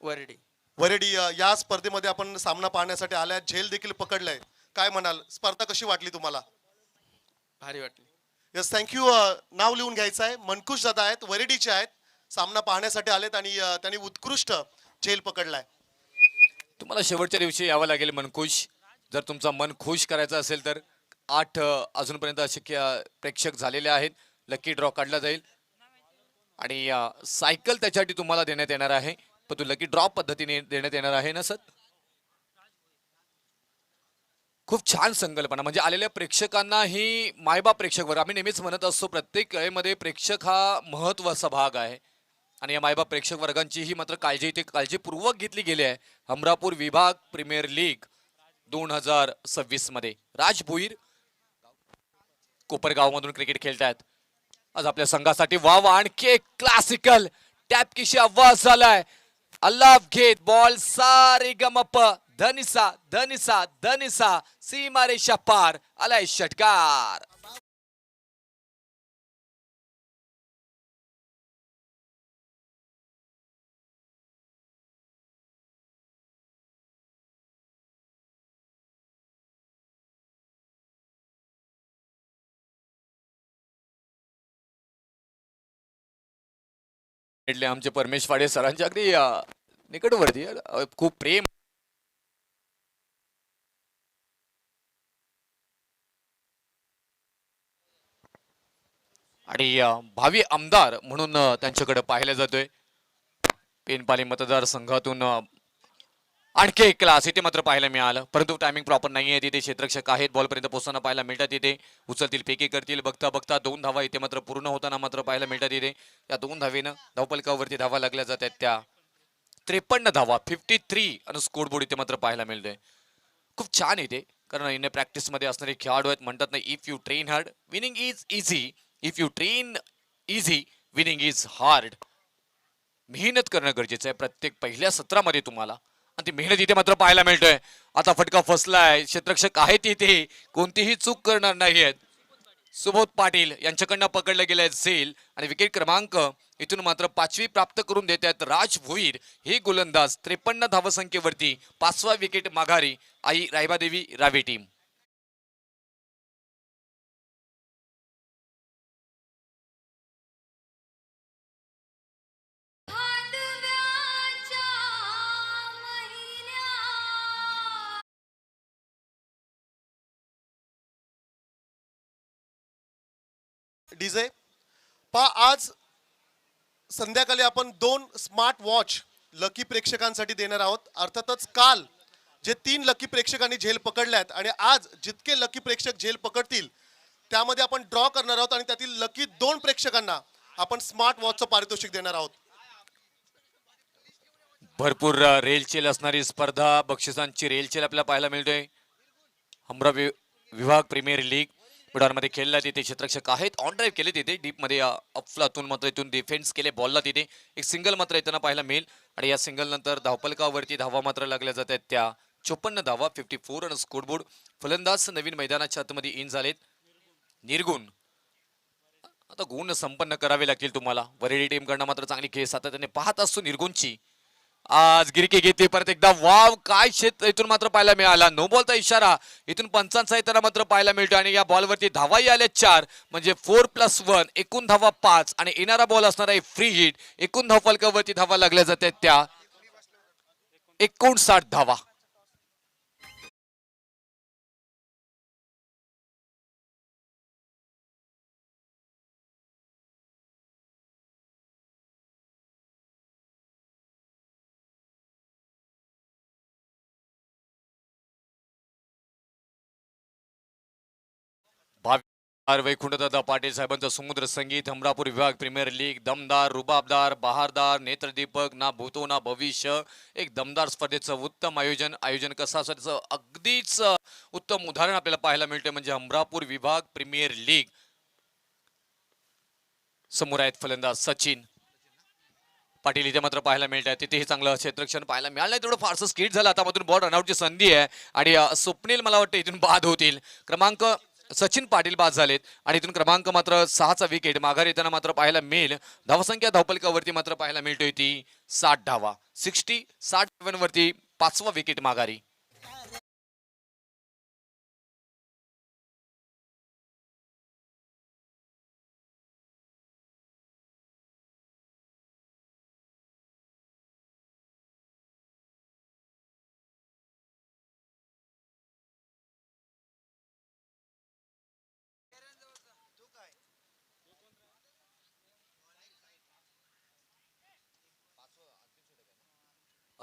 वरडी. वरेडी. या स्पर्धेमध्ये आपण सामना पाहण्यासाठी आलाय, झेल देखील पकडलाय. काय म्हणाल, स्पर्धा कशी वाटली तुम्हाला? भारी वाटली. Yes, thank you. नाव लिहून घ्यायचं आहे. मनकुश दादा आहेत, वरेडीचे आहेत. सामना पाहण्यासाठी आलेत आणि त्यांनी उत्कृष्ट झेल पकडलाय. तुम्हाला शेवटच्या दिवशी यावं लागेल मनखुश. जर तुमचा मन खुश करायचा असेल तर 8 अजूनपर्यंत शक्य प्रेक्षक झालेले आहेत. लकी ड्रॉ काढला जाईल आणि सायकल त्याच्यासाठी तुम्हाला देण्यात येणार आहे, पण तो लकी ड्रॉ पद्धतीने देण्यात येणार आहे ना सर. खूप छान संकल्पना, म्हणजे आलेल्या प्रेक्षकांनाही मायबाप प्रेक्षक वर्ग, आम्ही नेहमीच म्हणत असतो प्रत्येक कलेमध्ये प्रेक्षक हा महत्वाचा भाग आहे आणि या मायबाप प्रेक्षक वर्गांची ही मात्र काळजी इथे काळजीपूर्वक घेतली गेली आहे. हमरापूर विभाग प्रीमियर लीग 2026 मध्ये राज भोईर कोपरगाव मधून क्रिकेट खेळतायत. आज आपल्या संघासाठी वाव आणखी एक क्लासिकल टॅप किशी आवाज झालाय. अल्लाफ घेत बॉल सारे गमप धनिसा धनिसा धनिसा सीमारेषा पार आलाय षटकार. आमचे परमेश फाडे सरांच्या अगदी निकटवर्ती खूप प्रेम आणि भावी आमदार म्हणून त्यांच्याकडे पाहिलं जातोय. पेनपाली मतदारसंघातून आणखी एक क्लास इथे मात्र पाहायला मिळालं, परंतु टायमिंग प्रॉपर नाहीये. तिथे क्षेत्ररक्षक आहेत, बॉल पर्यंत पोहोचताना पाहायला मिळतात. तिथे उचलतील फेकी करतील, बघता बघता 2 धावा इथे मात्र पूर्ण होताना मात्र पाहायला मिळतात. तिथे या 2 धावेनं धावपलकावरती धावा लागल्या जातात त्या 53 धावा 53 आणि स्कोर बोर्ड इथे मात्र पाहायला मिळतोय. खूप छान इथे, कारण इने प्रॅक्टिस मध्ये असणारे खेळाडू आहेत. म्हणतात ना, if you train hard winning is easy, if you train easy winning is hard. मेहनत करणं गरजेचं आहे प्रत्येक पहिल्या सत्रामध्ये तुम्हाला, आणि ती मेहनत इथे मात्र पाहायला मिळतोय. आता फटका फसलाय, क्षेत्ररक्षक आहेत इथे, कोणतीही चूक करणार नाहीयेत. सुबोध पाटील यांच्याकडनं पकडलं गेलंय झेल आणि विकेट क्रमांक इथून मात्र 5वी प्राप्त करून देत आहेत राज भोईर हे गोलंदाज. 53 धावसंख्येवरती 5वा विकेट माघारी आई रायबादेवी रावे टीम. डीजे आज संध्याकाळी आपण 2 स्मार्ट वॉच लकी प्रेक्षकांसाठी देणार आहोत. अर्थातच काल जे 3 लकी प्रेक्षकांनी झेल पकडल्यात आणि आज जितके लकी प्रेक्षक झेल पकडतील त्यामध्ये आपण ड्रॉ करणार आहोत आणि त्यातील लकी 2 प्रेक्षकांना आपण स्मार्ट वॉचचं पारितोषिक देणार आहोत. भरपूर रेलचेल असणारी स्पर्धा, बक्षिसांची रेलचेल आपल्याला पाहायला मिळतोय. विभाग प्रीमियर लीग मध्ये खेळला. तिथे क्षेत्ररक्षक आहेत, ऑन ड्राईव्ह केले तिथे डीप मध्ये अफलातून मात्र इथून डिफेन्स केले बॉलला. तिथे एक सिंगल मात्र येताना पाहायला मिळेल आणि या सिंगल नंतर धावपलकावरती धावा मात्र लागल्या जात आहेत त्या 54 धावा 54 आणि स्कोरबोर्ड. फलंदाज नवीन मैदानाच्या आतमध्ये इन झालेत. निर्गुण आता गुण संपन्न करावे लागतील तुम्हाला. वरेडी टीम कडनं मात्र चांगली खेळ सातत्याने पाहत असतो निर्गुणची. आज गिरकी घेतली परत एकदा, वाव काय क्षेत्र इथून मात्र पाहायला मिळाला. नो बॉलचा इशारा इथून पंचांचा येताना मात्र पाहायला मिळतो आणि या बॉलवरती धावाही आल्या 4, म्हणजे 4+1 एकूण धावा 5 आणि येणारा बॉल असणार आहे फ्री हिट. एकूण धावफलकावरती धावा लागल्या जातात त्या 59 धावा. वैकुंठदादा पाटील साहेबांचं समुद्र संगीत. हमरापूर विभाग प्रीमियर लीग दमदार, रुबाबदार, बहारदार, नेत्रदीपक, ना भूतो ना भविष्य. एक दमदार स्पर्धेचं उत्तम आयोजन कसं असं त्याचं अगदीच उत्तम उदाहरण आपल्याला पाहायला मिळते, म्हणजे हमरापूर विभाग प्रीमियर लीग. समोर आहेत फलंदाज सचिन पाटील इथे मात्र पाहायला मिळत आहे. तिथेही चांगलं क्षेत्ररक्षण पाहायला मिळालं नाही, तेवढं फारसं स्किट झालं. आता मधून बॉल रनआउटची संधी आहे आणि स्वप्नील मला वाटतं इथून बाद होतील. क्रमांक सचिन पाटील बाद झालेत आणि इथून क्रमांक मात्र 6चा विकेट माघार येताना मात्र पाहायला मिळेल. धावसंख्या धावपलकावरती मात्र पाहायला मिळतोय ती 60 धावा 60 वरती 5वा विकेट माघारी.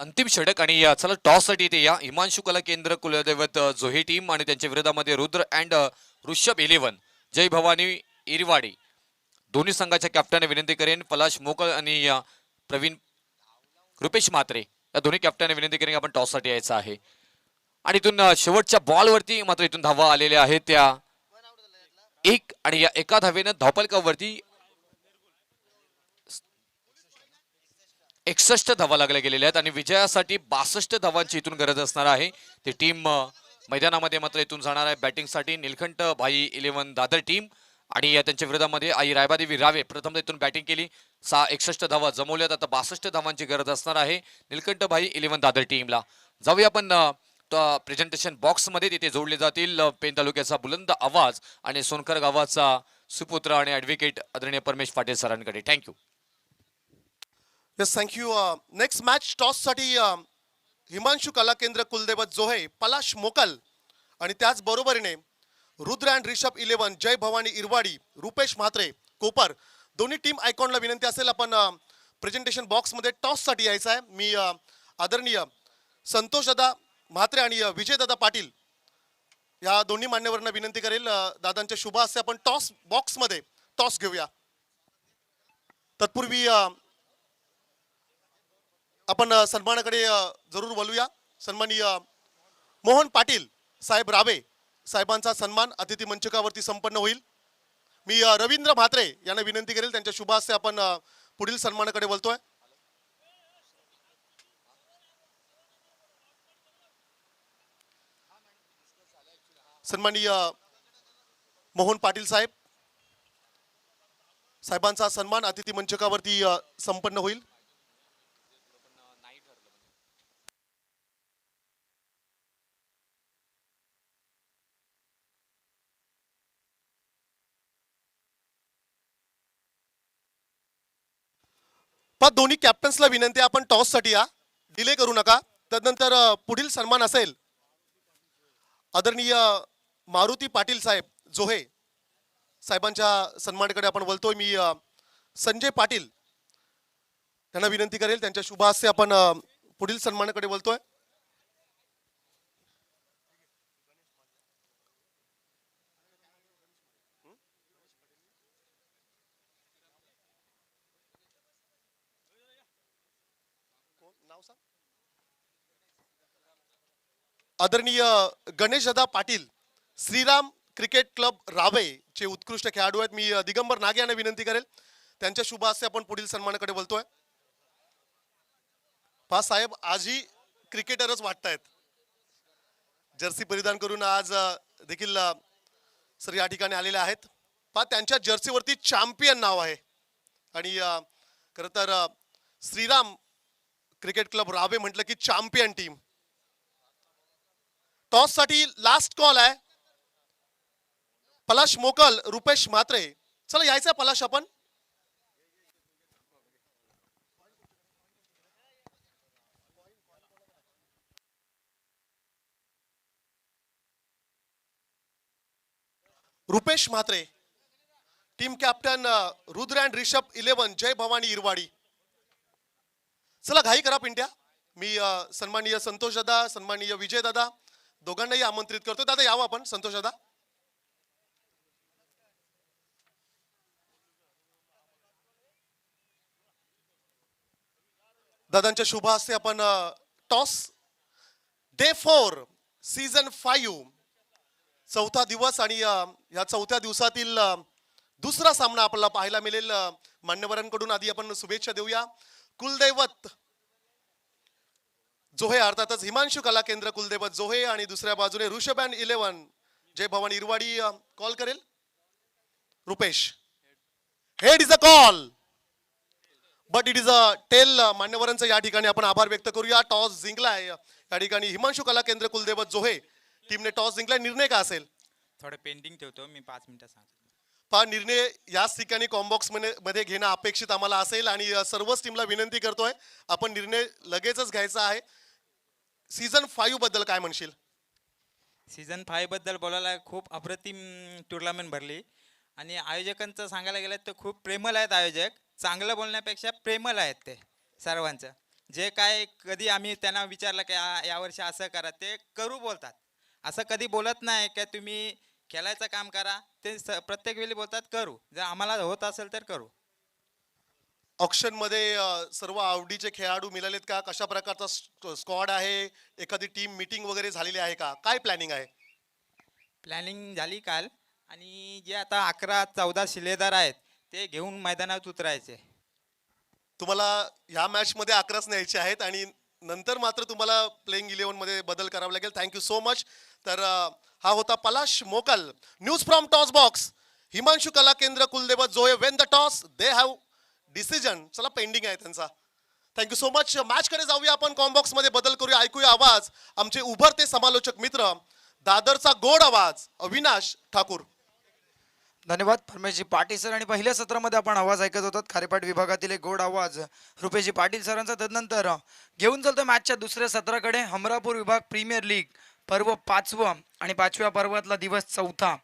अंतिम षटक आणि चला टॉस साठी इथे या हिमांशु कला केंद्र कुलदैवत जोही टीम आणि त्यांच्या विरोधामध्ये रुद्र अँड ऋषभ 11 जय भवानी इरवाडी दोन्ही संघाच्या कॅप्टनने विनंती करेन पलाश मोकळ आणि प्रवीण रुपेश म्हात्रे या दोन्ही कॅप्टनने विनंती करेन आपण टॉस साठी यायचं आहे आणि इथून शेवटच्या बॉलवरती मात्र इथून धावा आलेल्या आहेत त्या एक आणि या एका धावेनं धावफलकावरती 61 धावा लागल्या गेलेल्या आहेत आणि विजयासाठी 62 धावांची इथून गरज असणार आहे ती टीम मैदानामध्ये मात्र इथून जाणार आहे बॅटिंगसाठी निलखंठ भाई 11 दादर टीम आणि त्यांच्या विरोधामध्ये आई रायबादेवी रावे प्रथम इथून बॅटिंग केली 61 धावा जमवल्यात आता 62 धावांची गरज असणार आहे निलकंठ भाई 11 दादर टीमला जाऊया आपण प्रेझेंटेशन बॉक्स मध्ये तिथे जोडले जातील पेन तालुक्याचा बुलंद आवाज आणि सोनकर गावाचा सुपुत्र आणि ऍडव्होकेट आदरणीय परमेश पाटील सरांकडे thank you yes thank you next match toss साठी हिमांशु कला केंद्र कुलदैवत जोहे पलाश मोकल आणि त्याच बरोबरीने रुद्र अँड ऋषभ 11 जय भवानी इरवाडी रुपेश म्हात्रे कोपर दोन्ही टीम आयकॉनला विनंती असेल आपण प्रेझेंटेशन बॉक्समध्ये टॉस साठी यायचं आहे मी आदरणीय संतोष दादा म्हात्रे आणि विजय दादा पाटील या दोन्ही मान्यवरांना विनंती करेल दादांच्या शुभ हस्ते आपण टॉस बॉक्समध्ये टॉस घेऊया तत्पूर्वी आपण सन्मानाकडे जरूर बोलूया सन्माननीय मोहन पाटील साहेब रावे साहेबांचा सन्मान अतिथी मंचकावरती संपन्न होईल मी रवींद्र म्हात्रे यांना विनंती करेल त्यांच्या शुभ हस्ते आपण पुढील सन्मानाकडे बोलतोय सन्माननीय मोहन पाटील साहेबांचा सन्मान अतिथी मंचकावरती संपन्न होईल पण दोन्ही कॅप्टन्सला विनंती आहे, आपण टॉस साठी या डिले करू नका त्यानंतर पुढील सन्मान असेल आदरणीय मारुती पाटील साहेब जोहे साहेबांच्या सन्मानाकडे आपण बोलतोय मी संजय पाटील यांना विनंती करेल त्यांच्या शुभ हस्ते आपण पुढील सन्मानाकडे बोलतोय आदरणीय गणेशदादा पाटील श्रीराम क्रिकेट क्लब रावे चे उत्कृष्ट खेळाडू आहेत मी दिगंबर नागे यांना विनंती करेल त्यांच्या शुभ हस्ते आपण पुढील सन्मानाकडे बोलतोय पा साहेब आजही क्रिकेटरच वाटतायत जर्सी परिधान करून आज देखील सर या ठिकाणी आलेले आहेत पा त्यांच्या जर्सीवरती चॅम्पियन नाव आहे आणि खरं तर श्रीराम क्रिकेट क्लब रावे म्हटलं की चॅम्पियन टीम टॉस साठी लास्ट कॉल आहे पलाश मोकल रुपेश म्हात्रे चला यायचं पलाश आपण Rupesh Mhatre team captain Rudra and Rishabh 11 Jay Bhavani इरवाडी चला घाई करा पिंट्या मी सन्माननीय संतोष दादा सन्माननीय विजय दादा दोघांनाही आमंत्रित करतो दादा यावं आपण संतोष दादा दादांच्या शुभ हस्ते आपण टॉस डे 4 सीझन 5 चौथा दिवस आणि या चौथ्या दिवसातील दुसरा सामना आपल्याला पाहायला मिळेल मान्यवरांकडून आधी आपण शुभेच्छा देऊया कुलदैवत जोहे अर्थातच हिमांशु कला केंद्र कुलदैवत जोहे आणि दुसऱ्या बाजूने ऋषभ अँड 11 जय भवानी इरवाडी कॉल करेल Rupesh head is a call but it is a tail मान्यवरांचं या ठिकाणी आपण आभार व्यक्त करूया टॉस जिंकलाय या ठिकाणी हिमांशु कला केंद्र कुलदैवत जोहे टीमने टॉस जिंकलाय निर्णय का असेल थोडं पेंडिंग ठेवतो मी 5 मिनिटं सांगतो पहा निर्णय याच ठिकाणी कॉम्बॉक्स मध्ये घेणं अपेक्षित आम्हाला असेल आणि सर्वच टीमला विनंती करतोय आपण निर्णय लगेचच घ्यायचा आहे सीझन 5 बद्दल काय म्हणशील सीझन 5 बद्दल बोलायला खूप अप्रतिम टुर्नामेंट भरली आणि आयोजकांचं सांगायला गेलं तर खूप प्रेमळ आहेत आयोजक चांगलं बोलण्यापेक्षा प्रेमळ आहेत ते सर्वांचं जे काय कधी आम्ही त्यांना विचारलं की यावर्षी असं करा, ते करू बोलतात. असं कधी बोलत नाही की तुम्ही खेळायचं काम करा. ते प्रत्येक वेळी बोलतात करू, जर आम्हाला होत असेल तर करू. ऑक्शन मध्ये सर्व आवडीचे खेळाडू मिळालेत का? कशा प्रकारचा स्क्वॉड आहे? एखादी टीम मीटिंग वगैरे झालेली आहे का? काय प्लॅनिंग आहे? प्लॅनिंग झाली काल, आणि जे आता 11-14 शिलेदार आहेत ते घेऊन मैदानात उतरायचे. तुम्हाला ह्या मॅच मध्ये 11च न्यायचे आहेत आणि नंतर मात्र तुम्हाला प्लेइंग 11 मध्ये बदल करावा लागेल. Thank you so much. तर हा होता Palash Mokal. News from toss box. Himanshu Kala Kendra Kuldevat जोये when the toss they have decision. चला पेंडिंग आहे त्यांचा. Thank you so much. मॅच कडे जाऊया आपण. कॉम्बॉक्स मध्ये बदल करूया. ऐकूया आवाज आमचे उभरते समालोचक मित्र दादरचा गोड आवाज अविनाश ठाकूर. धन्यवाद परमेशजी पाटील सर. आणि पहिल्या सत्रामध्ये आपण आवाज ऐकत होतात खारेपाट विभागातील एक गोड आवाज रुपेशजी पाटील सरांचा. तदनंतर घेऊन चालतो मॅचच्या दुसऱ्या सत्राकडे. हमरापूर विभाग प्रीमियर लीग पर्व 5वं आणि 5व्या पर्वातला दिवस 4था.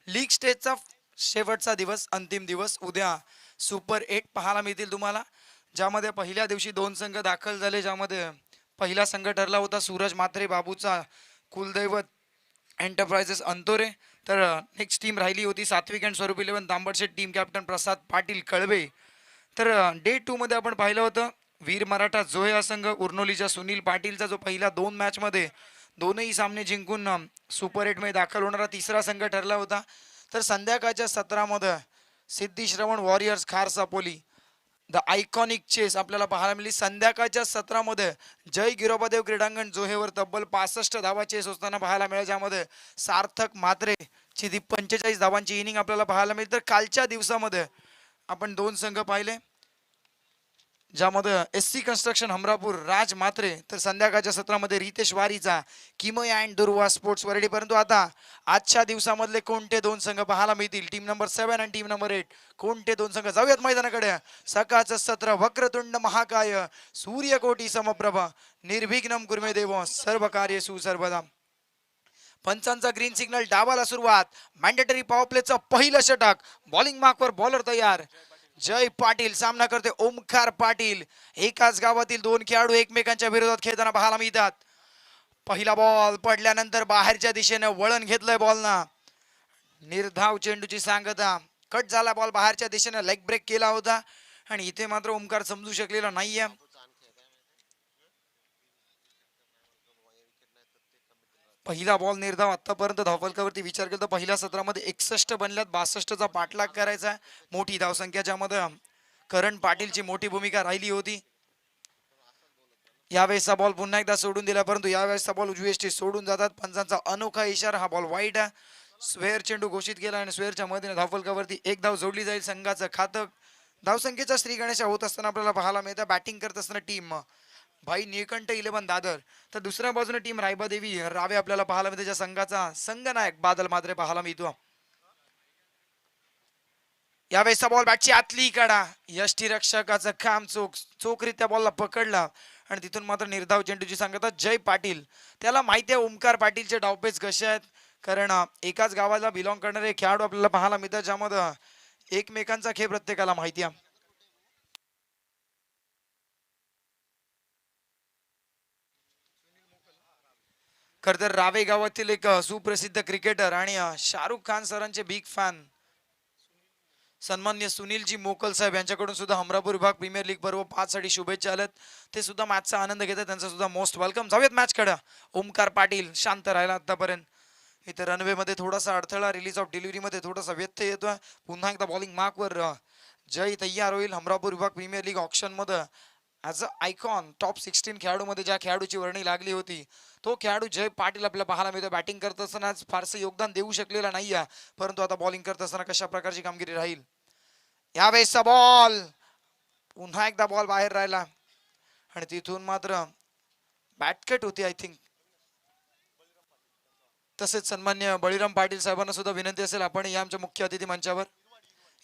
लीग स्टेजचा शेवटचा दिवस, अंतिम दिवस. उद्या सुपर 8 पाहायला मिळतील तुम्हाला, ज्यामध्ये पहिल्या दिवशी 2 संघ दाखल झाले, ज्यामध्ये पहिला संघ ठरला होता सूरज मात्रे बाबूचा कुलदैवत एंटरप्राइजेस अंतोरे. तर नेक्स्ट टीम राहिली होती सात्विक अँड स्वरूप 11 तांबडशेट टीम कॅप्टन प्रसाद पाटील कळवे. तर डे 2 मध्ये आपण पाहिलं होतं वीर मराठा जोहे हा संघ उर्नोलीच्या सुनील पाटीलचा, जो पहिला 2 मॅच मध्ये दोनही सामने जिंकून सुपर 8 मध्ये दाखल होणारा तिसरा संघ ठरला होता. तर संध्याकाळच्या सत्रामध्ये सिद्धी श्रवण वॉरियर्स खार सापोली द आयकॉनिक चेस आपल्याला पाहायला मिळाली. संध्याकाळच्या सत्रामध्ये जय गिरोबादेव क्रीडांगण जोहेवर तब्बल 65 धावा चेस होताना पाहायला मिळाल्या, ज्यामध्ये सार्थक मात्रे ची 45 धावांची इनिंग आपल्याला पाहायला मिळते. तर कालच्या दिवसामध्ये आपण 2 संघ पाहिले, ज्यामध्ये SC कन्स्ट्रक्शन हमरापूर राज मात्रे, तर संध्याकाळच्या सत्रामध्ये रितेश वारीचा किमय अँड दुर्वा स्पोर्ट्स वरडी. परंतु आता आजच्या दिवसामधले कोणते 2 संघ पाहायला मिळतील, टीम नंबर 7 आणि टीम नंबर 8, कोणते 2 संघ? जाऊयात मैदानाकडे. सकाळचं सत्र वक्रतुंड महाकाय सूर्यकोटी समप्रभ निर्विघ्नम कुर्मे देव सर्व कार्य सुसर्वदा. पंचांचा ग्रीन सिग्नल, डावाला सुरुवात. मॅन्डेटरी पॉवर प्लेचं पहिलं षटक. बॉलिंग मार्कवर बॉलर तयार. जय पाटील सामना करते ओमकार पाटील. एकाच गावातील 2 खेळाडू एकमेकांच्या विरोधात खेळताना पाहायला मिळतात. पहिला बॉल पडल्यानंतर बाहेरच्या दिशेने वळण घेतलंय बॉलना. निर्धाव चेंडूची सांगता. कट झाला बॉल बाहेरच्या दिशेने, लेग ब्रेक केला होता आणि इथे मात्र ओमकार समजू शकलेला नाहीये. पहिला बॉल निर्धाव. आतापर्यंत धावफलकावरती विचार केला तर पहिल्या सत्रामध्ये 61 बनल्यात, 62चा पाठलाग करायचा. मोठी धावसंख्या, ज्यामध्ये करण पाटीलची मोठी भूमिका राहिली होती. यावेळेसचा बॉल पुन्हा एकदा सोडून दिला, परंतु यावेळेसचा बॉल उजवी सोडून जातात. पंचांचा अनोखा इशारा. हा बॉल वाईट आहे. स्वेअर चेंडू घोषित केला आणि स्वेअरच्या मदतीने धावफलकावरती 1 धाव जोडली जाईल. संघाचं खातं धावसंख्येचा श्री गणेश होत असताना आपल्याला पाहायला मिळतं. बॅटिंग करत असताना टीम भाई निळकंठ 11 दादर, तर दुसऱ्या बाजूने टीम रायबादेवी रावे आपल्याला पाहायला मिळते, ज्या संघाचा संघनायक बादल मात्रे पाहायला मिळतो. यावेळेसचा बॉल बॅटची आतली कडा. यष्टीरक्षकाचं काम चोखरीत्या बॉलला पकडला आणि तिथून मात्र निर्धाव चेंडूची सांगता. जय पाटील, त्याला माहिती आहे ओमकार पाटीलचे डावपेच कसे आहेत, कारण एकाच गावाला बिलॉंग करणारे खेळाडू आपल्याला पाहायला मिळतात, ज्यामध्ये एकमेकांचा खेळ प्रत्येकाला माहिती आहे. खर तर रावे गावातील एक सुप्रसिद्ध क्रिकेटर आणि शाहरुख खान सरांचे बिग फॅन सन्मान्य सुनीलजी मोकल साहेब यांच्याकडून सुद्धा हमरापूर विभाग प्रीमियर लीग पर्व 5 साठी शुभेच्छा आल्यात. ते सुद्धा मॅचचा आनंद घेतात, त्यांचा सुद्धा मोस्ट वेलकम. जाऊयात मॅच कडे. ओमकार पाटील शांत राहिला आतापर्यंत. इथे रनवे मध्ये थोडासा अडथळा, रिलीज ऑफ डिलिव्हरी मध्ये थोडासा व्यत्यय येतोय. पुन्हा एकदा बॉलिंग मार्कवर जय तयार होईल. हमरापूर विभाग प्रीमियर लीग ऑप्शन मध्ये ॲज अ आयकॉन टॉप 16 खेळाडूमध्ये ज्या खेळाडूची वर्णी लागली होती, तो खेळाडू जय पाटील आपल्याला पाहायला मिळतो. बॅटिंग करत असताना फारसं योगदान देऊ शकलेला नाहीये, परंतु आता बॉलिंग करत असताना कशा प्रकारची कामगिरी राहील. यावेळेसचा बॉल पुन्हा एकदा बॉल बाहेर राहिला आणि तिथून मात्र बॅटकट होती आय थिंक. तसेच सन्मान्य बळीराम पाटील साहेबांना सुद्धा विनंती असेल आपण या आमच्या मुख्य अतिथी मंचावर.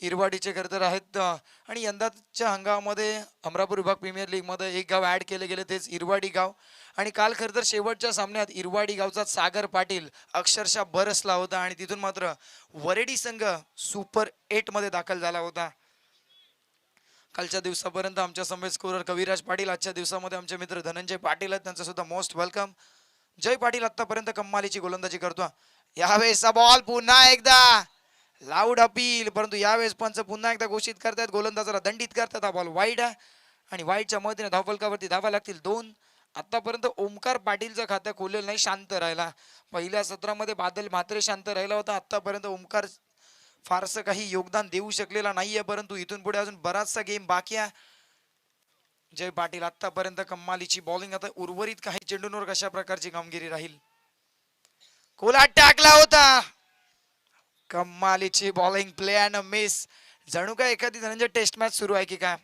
इरवाडीचे खरतर आहेत आणि यंदाच्या हंगामामध्ये अमरापूर विभाग प्रीमियर लीग मध्ये 1 गाव ऍड केले गेले, तेच इरवाडी गाव. आणि काल खरतर शेवटच्या सामन्यात इरवाडी गावचा सागर पाटील अक्षरशः बरसला होता आणि तिथून मात्र वरेडी संघ सुपर 8 मध्ये दाखल झाला होता. कालच्या दिवसापर्यंत आमच्या समवेत स्कोरर कविराज पाटील, आजच्या दिवसामध्ये आमचे मित्र धनंजय पाटील आहेत, त्यांचं सुद्धा मोस्ट वेलकम. जय पाटील आतापर्यंत कम्मालीची गोलंदाजी करतो. यावेळेसचा बॉल पुन्हा एकदा लाऊड अपील, परंतु यावेळेस पंच पुन्हा एकदा घोषित करतात, गोलंदाजाला दंडित करतात. हा बॉल वाईड आहे आणि वाईडच्या मदतीने धावफलकावरती धावा लागतील 2. आतापर्यंत ओमकार पाटीलचं खातं खोललेलं नाही, शांत राहिला. पहिल्या सत्रामध्ये बादल म्हात्रे शांत राहिला होता. आतापर्यंत ओमकार फारसं काही योगदान देऊ शकलेला नाहीये, परंतु इथून पुढे अजून बराचसा गेम बाकी आहे. जय पाटील आतापर्यंत कम्मालीची बॉलिंग, आता उर्वरित काही चेंडूंवर कशा प्रकारची कामगिरी राहील. कोलाट टाकला होता, कम्मालीची बॉलिंग, प्ले अँड मिस. जणू काय एखादी धनंजय टेस्ट मॅच सुरू आहे की काय.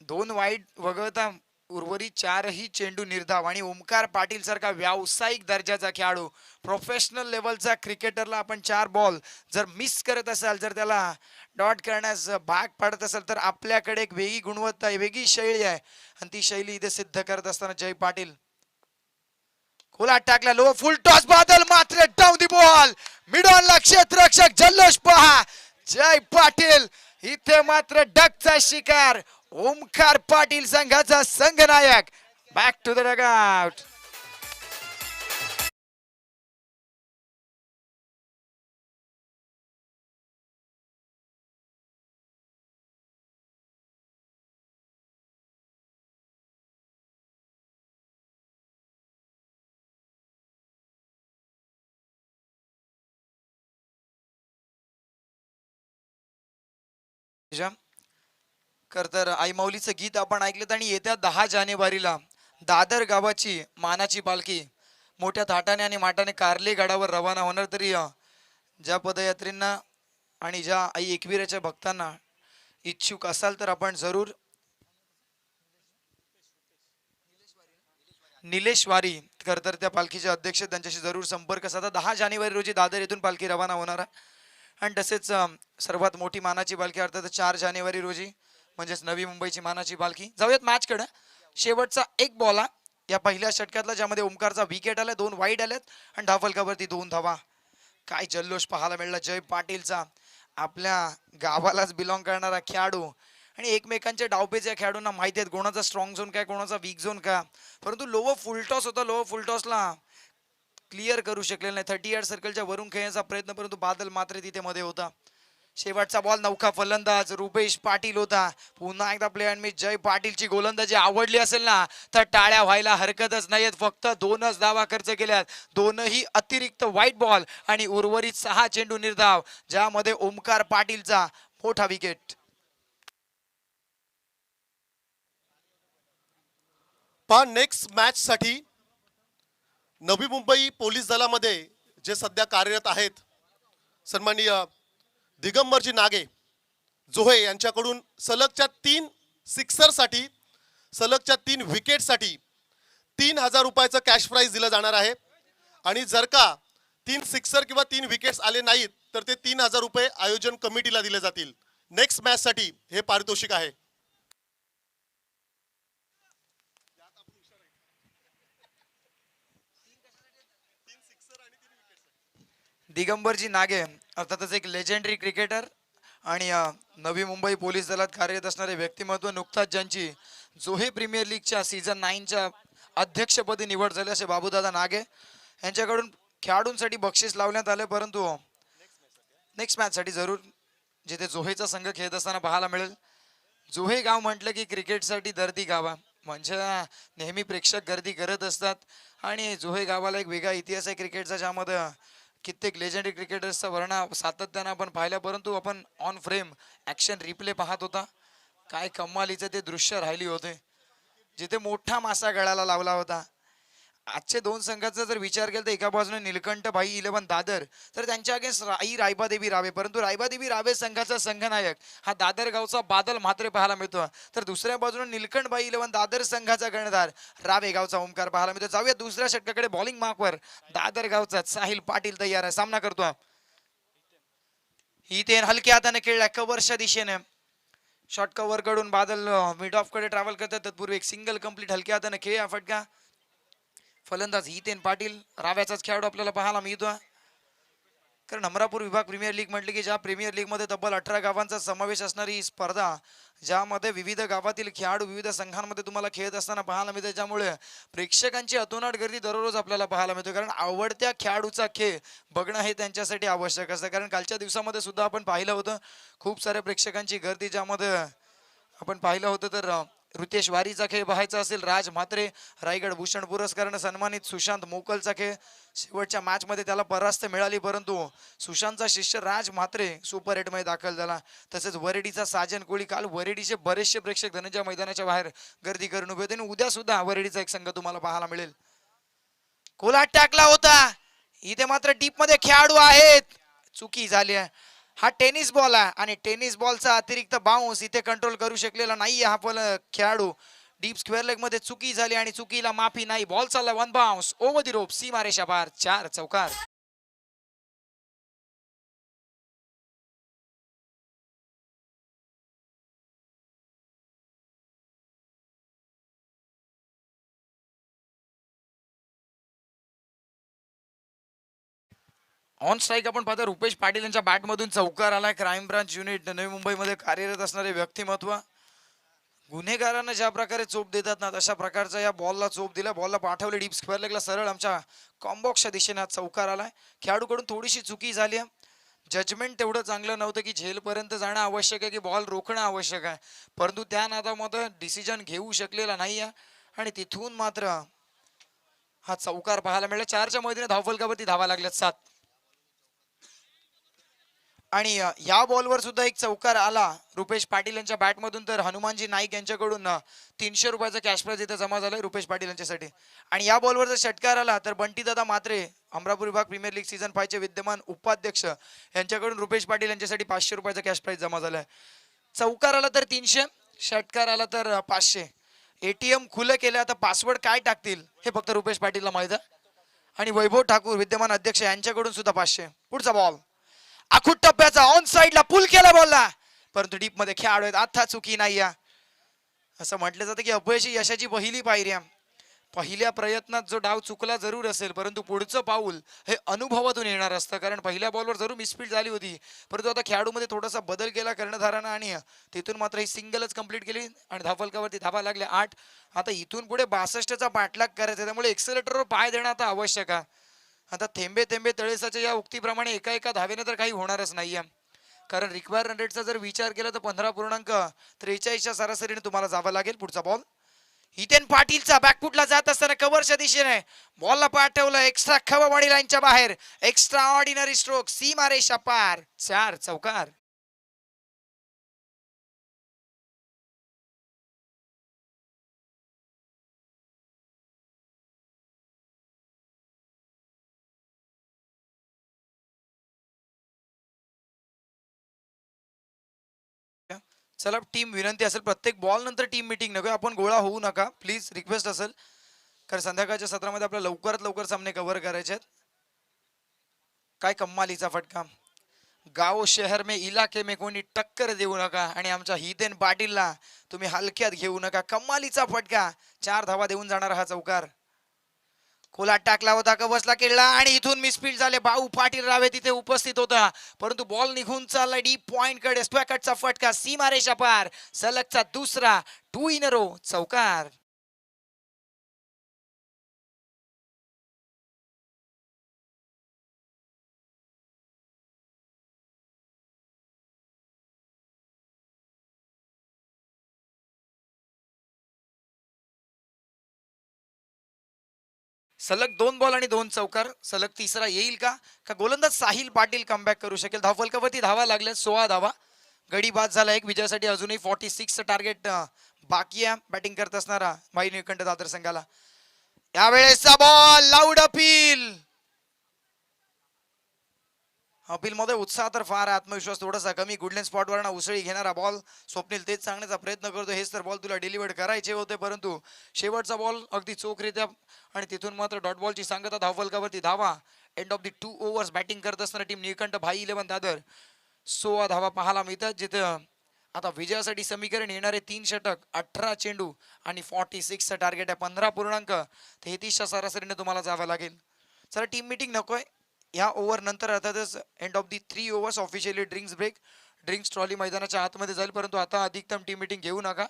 2 वाईड वगळता उर्वरित 4ही चेंडू निर्धाव आणि ओमकार पाटील सारखा व्यावसायिक दर्जाचा खेळाडू, प्रोफेशनल लेवलचा क्रिकेटरला आपण 4 बॉल जर मिस करत असाल, जर त्याला डॉट करण्यास भाग पाडत असाल, तर आपल्याकडे एक वेगळी गुणवत्ता आहे, वेगळी शैली आहे आणि ती शैली इथे सिद्ध करत असताना जय पाटील. खोलात टाकला, लो फुल टॉस, बादल मात्र डाऊन दी बॉल, मिड ऑनला क्षेत्ररक्षक जल्लोष पहा. जय पाटील इथे मात्र डकचा शिकार, ओमकार पाटील संघाचा संघनायक. Back to the dugout. तर आई माऊलीचं गीत आपण ऐकलं आणि येत्या 10 जानेवारीला दादर गावाची मानाची पालखी मोठ्या थाटाने आणि माटाने कार्ले गडावर रवाना होणार. तरी ज्या पदयात्रींना आणि ज्या आई एकविरेच्या भक्तांना इच्छुक असाल तर आपण जरूर निलेश वारी तर त्या पालखीचे अध्यक्ष, त्यांच्याशी जरूर संपर्क साधा. 10 जानेवारी रोजी दादर येथून पालखी रवाना होणार आहे आणि तसेच सर्वात मोठी मानाची पालखी अर्थात 4 जानेवारी रोजी म्हणजेच नवी मुंबईची मानाची पालखी. जाऊयात मॅच कडे. शेवटचा एक बॉल या पहिल्या षटकातला, ज्यामध्ये ओमकारचा विकेट आला, 2 वाईड आल्यात आणि धावफलकावरती 2 धावा. काय जल्लोष पाहायला मिळाला जय पाटीलचा, आपल्या गावालाच बिलॉंग करणारा खेळाडू आणि एकमेकांच्या डावपेच या खेळाडूंना माहिती आहेत कोणाचा स्ट्रॉंग झोन काय, कोणाचा वीक झोन काय. परंतु लोअर फुलटॉस होता, लोअर फुलटॉसला क्लिअर करू शकलेला नाही. 38 सर्कलच्या वरून खेळण्याचा प्रयत्न, परंतु बादल मात्र तिथे मध्ये होता. शेवटचा बॉल, नौका फलंदाज रुपेश पाटील होता. पुन्हा एकदा प्ले अँड मिस. जय पाटीलची गोलंदाजी आवडली असेल ना तर टाळ्या व्हायला हरकतच नाहीयेत. फक्त 2च धावा खर्च केल्यात, 2ही अतिरिक्त व्हाईट बॉल आणि उर्वरित 6 चेंडू निर्धाव, ज्यामध्ये ओमकार पाटीलचा मोठा विकेट. पहा नेक्स्ट मॅच साठी नवी मुंबई पोलीस दलामध्ये जे सध्या कार्यरत आहेत सन्माननीय दिगंबरजी नागे जोहे यांच्याकडून सलगच्या 3 सिक्सरसाठी, सलगच्या 3 विकेटसाठी 3000 रुपयाचं कॅश प्राइज दिलं जाणार आहे. आणि जर का 3 सिक्सर किंवा 3 विकेट्स आले नाहीत तर ते 3000 रुपये आयोजन कमिटीला दिले जातील. नेक्स्ट मॅच साठी हे पारितोषिक आहे. दिगंबरजी नागे अर्थातच एक लेजेंडरी क्रिकेटर आणि नवी मुंबई पोलीस दलात कार्यरत असणारे व्यक्तिमत्व. नुकताच ज्यांची जोहे प्रीमियर लीगच्या सीझन 9च्या अध्यक्षपदी निवड झाली असे बाबूदादा नागे यांच्याकडून खेळाडूंसाठी बक्षीस लावण्यात आले. परंतु नेक्स्ट मॅचसाठी जरूर जिथे जोहेचा संघ खेळत असताना पाहायला मिळेल. जोहे गाव म्हटलं की क्रिकेटसाठी दर्दी गावा, म्हणजे नेहमी प्रेक्षक गर्दी करत असतात आणि जोहे गावाला एक वेगळा इतिहास आहे क्रिकेटचा, ज्यामध्ये कित्येक लेजेंडरी क्रिकेटर्सचा वर्णा सातत्यानं आपण पाहिला. परंतु आपण ऑन फ्रेम ॲक्शन रिप्ले पाहत होता, काय कमालीचं ते दृश्य राहिली होते जिथे मोठा मासा गळाला लावला होता. आजचे 2 संघाचा जर विचार केला तर एका बाजूने निलकंठ भाई 11 दादर, तर त्यांच्या अगेन्स्ट रायबादेवी रावे, परंतु रायबादेवी रावे संघाचा संघनायक हा दादर गावचा बादल म्हात्रे पाहायला मिळतो. तर दुसऱ्या बाजूने निलकंठ भाई 11 दादर संघाचा कर्णधार रावे गावचा ओमकार पाहायला मिळतो. जाऊया दुसऱ्या षटकाकडे. बॉलिंग मार्कवर दादर गावचा साहिल पाटील तयार आहे, सामना करतो. ही ते हलक्या हाताने खेळला कव्हरच्या दिशेने, शॉर्ट कव्हर कडून बादल मिड ऑफ कडे ट्रॅव्हल करतात. तत्पूर्वी एक सिंगल कंप्लीट हलक्या हाताने खेळ हा फटका. फलंदाज हितेन पाटील राव्याचाच खेळाडू आपल्याला पाहायला मिळतो. कारण अमरापूर विभाग प्रीमियर लीग म्हटले की ज्या प्रीमियर लीगमध्ये तब्बल 18 गावांचा समावेश असणारी ही स्पर्धा, ज्यामध्ये विविध गावातील खेळाडू विविध संघांमध्ये तुम्हाला खेळत असताना पाहायला मिळते, ज्यामुळे प्रेक्षकांची अतोनाट गर्दी दररोज आपल्याला पाहायला मिळते. कारण आवडत्या खेळाडूचा खेळ बघणं हे त्यांच्यासाठी आवश्यक असतं. कारण कालच्या दिवसामध्ये सुद्धा आपण पाहिलं होतं खूप साऱ्या प्रेक्षकांची गर्दी, ज्यामध्ये आपण पाहिलं होतं तर ऋतेश वारीचा खेळ पाहायचा असेल, राज म्हात्रे रायगड भूषण पुरस्काराने सन्मानित सुशांत मोकलचा खेळ, शेवटच्या मॅचमध्ये त्याला परास्त मिळाली, परंतु सुशांतचा शिष्य राज म्हात्रे सुपर 8 मध्ये दाखल झाला. तसेच वरेडीचा साजन कोळी, काल वरेडीचे बरेचसे प्रेक्षक धनंजय मैदानाच्या बाहेर गर्दी करून उभे होते आणि उद्या सुद्धा वरेडीचा एक संघ तुम्हाला पाहायला मिळेल. कोलाट टाकला होता, इथे मात्र डीप मध्ये खेळाडू आहेत, चुकी झाली आहे. हा टेनिस बॉल आहे आणि टेनिस बॉलचा अतिरिक्त बाउन्स इथे कंट्रोल करू शकलेला नाही हा पण खेळाडू. डीप स्क्वेअर लेग मध्ये चुकी झाली आणि चुकीला माफी नाही. बॉल चालला वन बाउन्स ओव्हर दी रोप, सीमारेषा पार, 4 चौकार. ऑन स्ट्राईक आपण पाहतो रुपेश पाटील यांच्या बॅटमधून चौकार आलाय. क्राईम ब्रांच युनिट नवी मुंबईमध्ये कार्यरत असणारे व्यक्तिमत्व, गुन्हेगारांना ज्या प्रकारे चोप देतात ना तशा प्रकारचा या बॉलला चोप दिला. बॉलला पाठवले डीप स्क्वेअर लेगला, सरळ आमच्या कॉम्बॉक्सच्या दिशेने हा चौकार आलाय. खेळाडूकडून थोडीशी चुकी झाली आहे. जजमेंट तेवढं चांगलं नव्हतं की झेलपर्यंत जाणं आवश्यक आहे की बॉल रोखणं आवश्यक आहे, परंतु त्या नादामध्ये डिसिजन घेऊ शकलेला नाही आहे आणि तिथून मात्र हा चौकार पाहायला मिळाला. 4च्या मदतीने धावफलकावरती धावा लागल्यात 7 आणि या बॉलवर सुद्धा एक चौकार आला रुपेश पाटील यांच्या बॅटमधून. तर हनुमानजी नाईक यांच्याकडून 300 रुपयाचा कॅश प्राइज इथे जमा झालाय रुपेश पाटील यांच्यासाठी. आणि या बॉलवर जर षटकार आला तर बंटीदादा मात्रे अमरापूर विभाग प्रीमियर लीग सीझन 5 चे विद्यमान उपाध्यक्ष यांच्याकडून रुपेश पाटील यांच्यासाठी 500 रुपयाचा कॅश प्राइज जमा झालाय. चौकार आला तर 300, षटकार आला तर 500. एटीएम खुलं केलं, आता पासवर्ड काय टाकतील हे फक्त रुपेश पाटीलला माहित आहे. आणि वैभव ठाकूर विद्यमान अध्यक्ष यांच्याकडून सुद्धा 500. पुढचा बॉल आखूट टप्प्याचा ऑन साइडला पुल केला बॉलला, परंतु डीप मध्ये खेळाडू आहेत, आता चुकी नाही. असं म्हटलं जातं की अपयशी यशाची पहिली पायरी आहे. पहिल्या प्रयत्नात जो डाव चुकला जरूर असेल, परंतु पुढचं पाऊल हे अनुभवातून येणार असतं. कारण पहिल्या बॉलवर जरूर मिसफील्ड झाली होती, परंतु आता खेळाडूमध्ये थोडासा बदल केला कर्णधारानं आणि तिथून मात्र ही सिंगलच कंप्लीट केली आणि धावफलकावरती धावा लागल्या 8. आता इथून पुढे 62चा पाठलाग करायचा, त्यामुळे एक्सेलेटरवर पाय देणं आता आवश्यक आहे. आता थेंबे थेंबे तळेसाच्या या उक्तीप्रमाणे एका एका धावेने तर काही होणारच नाहीये. कारण रिक्वायर रन रेटचा जर विचार केला तर 15.43च्या सरासरीने तुम्हाला जावं लागेल. पुढचा बॉल हितेन पाटीलचा बॅकफुटला जात असताना कव्हरच्या दिशेने बॉलला पाठवलं, एक्स्ट्रा खवावाडी लाईनच्या बाहेर, एक्स्ट्रा ऑर्डिनरी स्ट्रोक, सीमारेषा पार, 4 चौकार. चला टीम विनंती असेल, प्रत्येक बॉल नंतर टीम मीटिंग नको, आपण गोळा होऊ नका प्लीज, रिक्वेस्ट असेल. कारण संध्याकाळच्या सत्रामध्ये आपल्याला लवकरात लवकर सामने कव्हर करायचे आहेत. काय कम्मालीचा फटका, गाव शहर में इलाके में कोणी टक्कर देऊ नका आणि आमच्या हितेन पाटीलला तुम्ही हलक्यात घेऊ नका. कम्मालीचा फटका, 4 धावा देऊन जाणार हा चौकार. खोलात टाकला होता, कवचला केला आणि इथून मिसफील्ड झाले. भाऊ पाटील रावे तिथे उपस्थित होता, परंतु बॉल निघून चालला डीप पॉइंट कडे. स्क्वॅकटचा फटका, सीमारेषा पार, सलगचा दुसरा 2 इन अ रो चौकार. सलग 2 बॉल आणि 2 चौकार, सलग तिसरा येईल का गोलंदाज साहिल पाटील कमबॅक करू शकेल. धावफलकावरती धावा लागल्या 16 धावा, गडी बाद झाला एक. विजयासाठी अजूनही 46चं टार्गेट बाकी आहे बॅटिंग करत असणारा भाई निळकंठ दादर संघाला. यावेळेसचा बॉल लाऊड अपील. अपील मध्ये उत्साह तर फार, आत्मविश्वास थोडासा कमी. गुडलेन स्पॉट वरना उसळी घेणारा बॉल. स्वप्नील तेच सांगण्याचा प्रयत्न करतो, हेच तर बॉल तुला डिलिव्हर्ड करायचे होते, परंतु शेवटचा बॉल अगदी चोखरीत्या आणि तिथून मात्र डॉट बॉलची सांगता. धावफलकावरती धावा. End of the 2 overs batting करत असणारा टीम निळकंठ भाई 11 दादर 16 धावा पाहायला मिळतात. जिथे आता विजयासाठी समीकरण येणारे 3 षटक, 18 चेंडू आणि 46चं टार्गेट आहे. 15.33च्या सरासरीने तुम्हाला जावं लागेल. चला टीम मीटिंग नकोय, ह्या ओव्हर नंतर अर्थातच end of the 3 overs officially drinks trolley मैदानाच्या आतमध्ये जाईल, परंतु आता अधिकतम टीम मीटिंग घेऊ नका.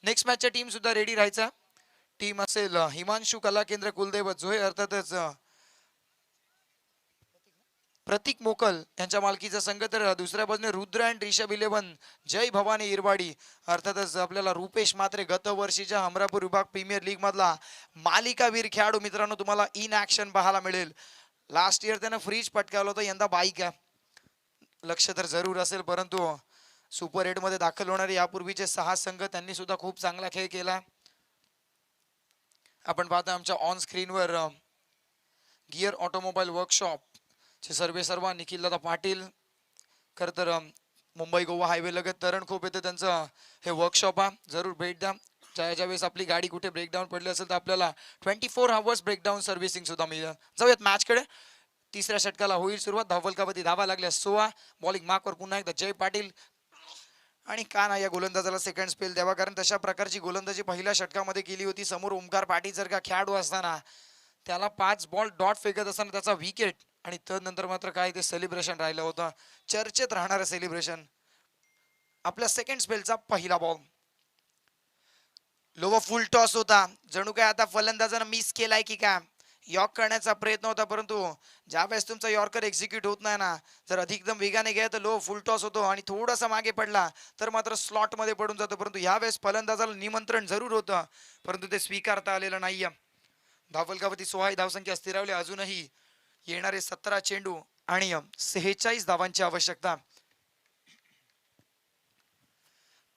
नेक्स्ट मॅचच्या टीम सुद्धा रेडी राहायचा. टीम असेल हिमांशू कला केंद्र कुलदैवत जोहे, अर्थातच प्रतीक मोकल यांच्या मालकीचा संघ, तर दुसऱ्या बाजूने रुद्र अँड रिषभ 11 जय भवानी इरवाडी. अर्थातच आपल्याला रुपेश मात्रे गत वर्षीच्या हमरापूर विभाग प्रीमियर लीग मधला मालिकावीर खेळाडू मित्रांनो तुम्हाला इन ऍक्शन पाहायला मिळेल. लास्ट इयर त्यानं फ्रीज पटकावलं होतं, यंदा बाईक आहे. लक्ष तर जरूर असेल, परंतु सुपर 8 मध्ये दाखल होणारे यापूर्वीचे 6 संघ त्यांनी सुद्धा खूप चांगला खेळ केला. आपण पाहतो आमच्या ऑन स्क्रीनवर गिअर ऑटोमोबाईल वर्कशॉप चे सर्व निखिल दादा पाटील. खरं तर मुंबई गोवा हायवे लगत तरण खूप येते त्यांचं हे वर्कशॉप आहे, जरूर भेट द्या. ज्या वेळेस आपली गाडी कुठे ब्रेकडाऊन पडली असेल तर आपल्याला 24 आवर्स ब्रेकडाऊन सर्व्हिसिंग सुद्धा मिळेल. जाऊयात मॅचकडे. तिसऱ्या षटकाला होईल सुरुवात. धावफलकावरती धावा लागल्या 16. बॉलिंग मार्कवर पुन्हा एकदा जय पाटील. आणि का नाही या गोलंदाजाला सेकंड स्पेल द्यावा, कारण तशा प्रकारची गोलंदाजी पहिल्या षटकामध्ये केली होती. समोर ओमकार पाटील जर का खेळाडू असताना त्याला 5 बॉल डॉट फेकत असताना त्याचा विकेट, आणि तदनंतर मात्र काय ते सेलिब्रेशन राहिलं होतं, चर्चेत राहणारं सेलिब्रेशन. आपल्या सेकंड स्पेलचा पहिला बॉल लोवर फुल टॉस होता. जणू काय आता फलंदाजानं मिस केलाय की काय, यॉर्क करण्याचा प्रयत्न होता, परंतु ज्या वेळेस तुमचा यॉर्कर एक्झिक्यूट होत नाही ना, जर अधिकदम वेगाने गेला तर लो फुल टॉस होतो आणि थोडासा मागे पडला तर मात्र स्लॉट मध्ये पडून जातो. परंतु यावेळेस फलंदाजाला निमंत्रण जरूर होतं, परंतु ते स्वीकारता आलेलं नाहीये. धावफलकावरती 16 धावसंख्या स्थिरावली. अजूनही येणारे 17 चेंडू आणि 46 धावांची आवश्यकता.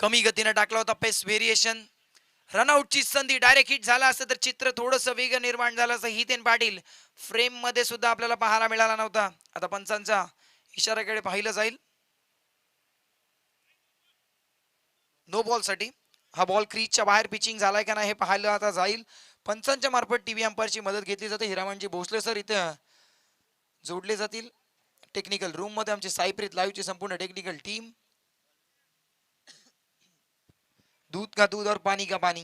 कमी गतीने टाकला होता पेस व्हेरिएशन. रनआउटची संधी, डायरेक्ट हिट झाला असतं तर चित्र थोडंसं वेग निर्माण झालं असं. हितेन पाटील फ्रेम मध्ये सुद्धा आपल्याला पाहायला मिळाला नव्हता. आता पंचांच्या इशाऱ्याकडे पाहिलं जाईल. नो बॉल साठी हा बॉल क्रीजच्या बाहेर पिचिंग झालाय का नाही हे पाहायला आता जाईल. पंचांच्या मार्फत टीव्ही अंपायरची मदत घेतली जाते. हिरामणजी भोसले सर इथे जोडले जातील. टेक्निकल रूम मध्ये आमची साईप्रीत लाईव्हची संपूर्ण टेक्निकल टीम. दूध का दूध और पानी का पानी,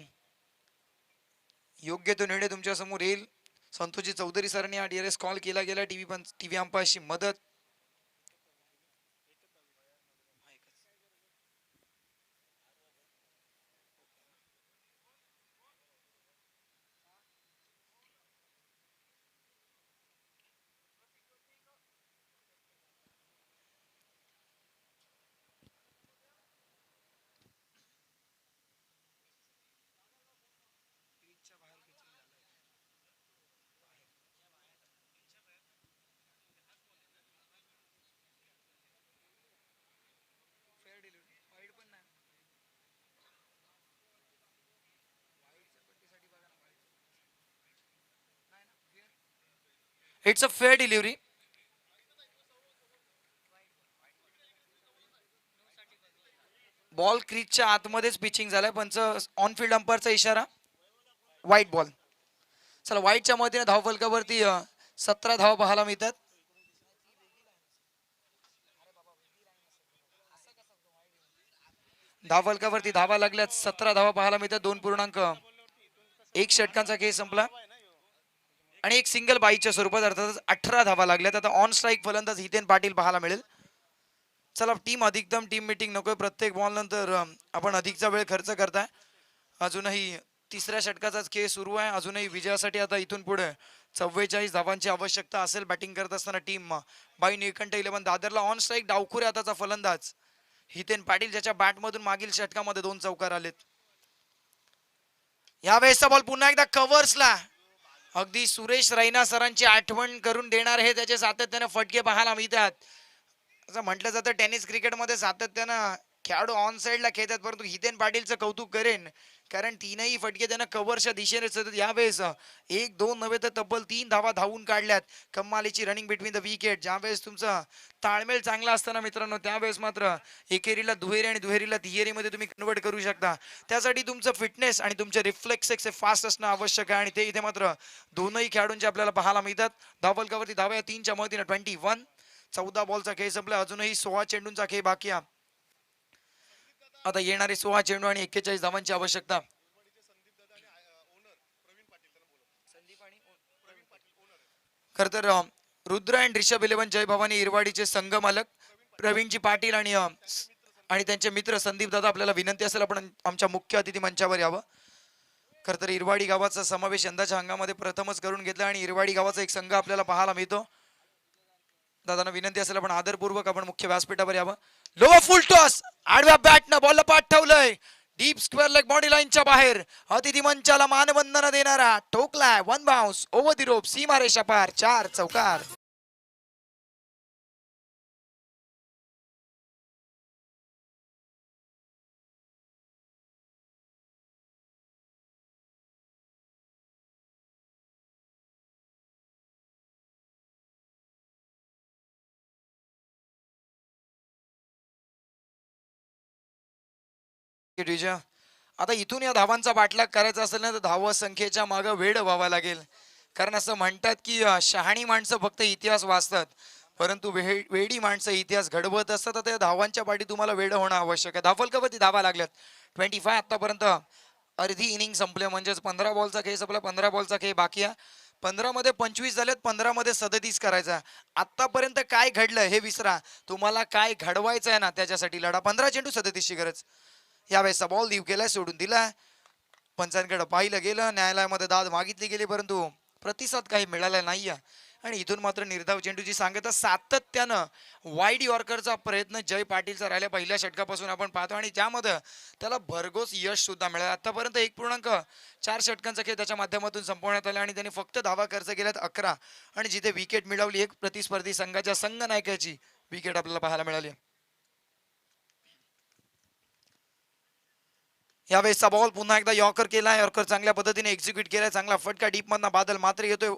योग्य तो निर्णय तुमच्या समोर येईल. संतोषजी चौधरी सरांनी हा DRS कॉल केला गेला. टीव्ही अंपायरची मदत. It's a fair delivery. Ball क्रीजच्या आतमध्येच पिचिंग झालाय. पंच ऑन फील्ड अंपायरचा इशारा, व्हाईट बॉल. चला व्हाईटच्या मदतीने धावफलकावरती 17 धावा पाहायला मिळतात. धावफलकावरती धावा लागल्यात 17 धावा पाहायला मिळतात. 2.1 षटकांचा खेळ संपला आणि एक सिंगल बाईच्या स्वरूपात अर्थातच 18 धावा लागल्यात. आता ऑन स्ट्राईक फलंदाज हितेन पाटील पाहायला मिळेल. चला टीम अधिकतम टीम मीटिंग नकोय. प्रत्येक बॉल नंतर आपण अधिकचा वेळ खर्च करताय. अजूनही तिसऱ्या षटकाचाच खेळ सुरू आहे. अजूनही विजयासाठी आता इथून पुढे 44 धावांची आवश्यकता असेल. बॅटिंग करत असताना टीम बाई निळकंठ 11 दादरला ऑन स्ट्राईक डावखुरे हाताचा फलंदाज हितेन पाटील, ज्याच्या बॅटमधून मागील षटकामध्ये 2 चौकार आलेत. यावेळेसचा बॉल पुन्हा एकदा कव्हर्सला. अगदी सुरेश रैना सरांची आठवण करून देणार हे त्याचे सातत्याने फटके पाहायला मिळतात. असं म्हटलं जातं टेनिस क्रिकेटमध्ये सातत्यानं खेळाडू ऑन साईडला खेळतात, परंतु हितेन पाटीलचं कौतुक करेन कारण 3ही फटके त्यांना कव्हरच्या दिशेने सतत यावेळेस 1-2 नव्हे तर तब्बल 3 धावा धावून काढल्यात. कमालीची रनिंग बिटवीन द विकेट. ज्यावेळेस तुमचा ताळमेळ चांगला असताना मित्रांनो त्यावेळेस मात्र एकेरीला दुहेरी आणि दुहेरीला तिहेरीमध्ये तुम्ही कन्वर्ट करू शकता. त्यासाठी तुमचं फिटनेस आणि तुमचे रिफ्लेक्सेस फास्ट असणं आवश्यक आहे आणि ते इथे मात्र दोनही खेळाडूंचे आपल्याला पाहायला मिळतात. धावफलकावरती धावा या 3च्या मदतीने 21. 14 बॉलचा खेळ संपला. अजूनही 16 चेंडूंचा खेळ बाकी आहे. आता येणारे 16 चेंडू आणि 41 धावांची आवश्यकता. खर तर रुद्र अँड रिषभ 11 जय भवानी इरवाडीचे संघ मालक प्रवीणजी पाटील आणि त्यांचे मित्र संदीप दादा, आपल्याला विनंती असेल आपण आमच्या मुख्य अतिथी मंचावर यावं. खरं तर इरवाडी गावाचा समावेश यंदाच्या हंगामध्ये प्रथमच करून घेतला आणि इरवाडी गावाचा एक संघ आपल्याला पाहायला मिळतो. दादांना विनंती असेल आपण आदरपूर्वक आपण मुख्य व्यासपीठावर यावं. लोअर फुल टॉस, आडव्या बॅटनं बॉलला पाठवलंय डीप स्क्वेअर लेग बॉडी लाईनच्या बाहेर. अतिथी मंचाला मानवंदना देणारा ठोकलाय वन बाउन्स ओव्हर दी रोप, सीमारेषा पार, 4 चौकार. विजय, आता इथून या धावांचा पाठलाग करायचा असेल ना तर धावा संख्येच्या मागे वेड व्हावा लागेल. कारण असं म्हणतात की शहाणी माणसं फक्त इतिहास वाचतात, परंतु वेडी माणसं इतिहास घडवत असतात. आता या धावांच्या पाठी तुम्हाला वेड होणं आवश्यक आहे. धावफलकावरती धावा लागल्यात 25. आतापर्यंत अर्धी इनिंग संपले, म्हणजेच 15 बॉलचा खेळ संपला. 15 बॉलचा खेळ बाकी आहे. 15 मध्ये 25 झालेत, 15 मध्ये 37 करायचा. आतापर्यंत काय घडलं हे विसरा, तुम्हाला काय घडवायचं आहे ना त्याच्यासाठी लढा. 15 चेंडू 37 ची गरज. यावेळेसचा बॉल दीव केलाय, सोडून दिला. पंचांकडे पाहिलं गेलं, न्यायालयामध्ये दाद मागितली गेली, परंतु प्रतिसाद काही मिळाला नाहीये. आणि इथून मात्र निर्धाव चेंडूची सांगता सातत्यानं वाईड यॉर्करचा प्रयत्न जय पाटीलचा राहिला पहिल्या षटकापासून आपण पाहतो आणि त्यामध्ये त्याला भरघोस यश सुद्धा मिळालं. आतापर्यंत 1.4 षटकांचा खेळ त्याच्या माध्यमातून संपवण्यात आला आणि त्यांनी फक्त धावा खर्च केल्यात 11 आणि जिथे विकेट मिळवली एक प्रतिस्पर्धी संघाच्या संघनायकाची विकेट आपल्याला पाहायला मिळाली. यावेळेसचा बॉल पुन्हा एकदा यॉर्कर केला. यॉर्कर चांगल्या पद्धतीने एक्झिक्यूट केलाय. चांगला फटका डीप मधना बादल मात्र येतोय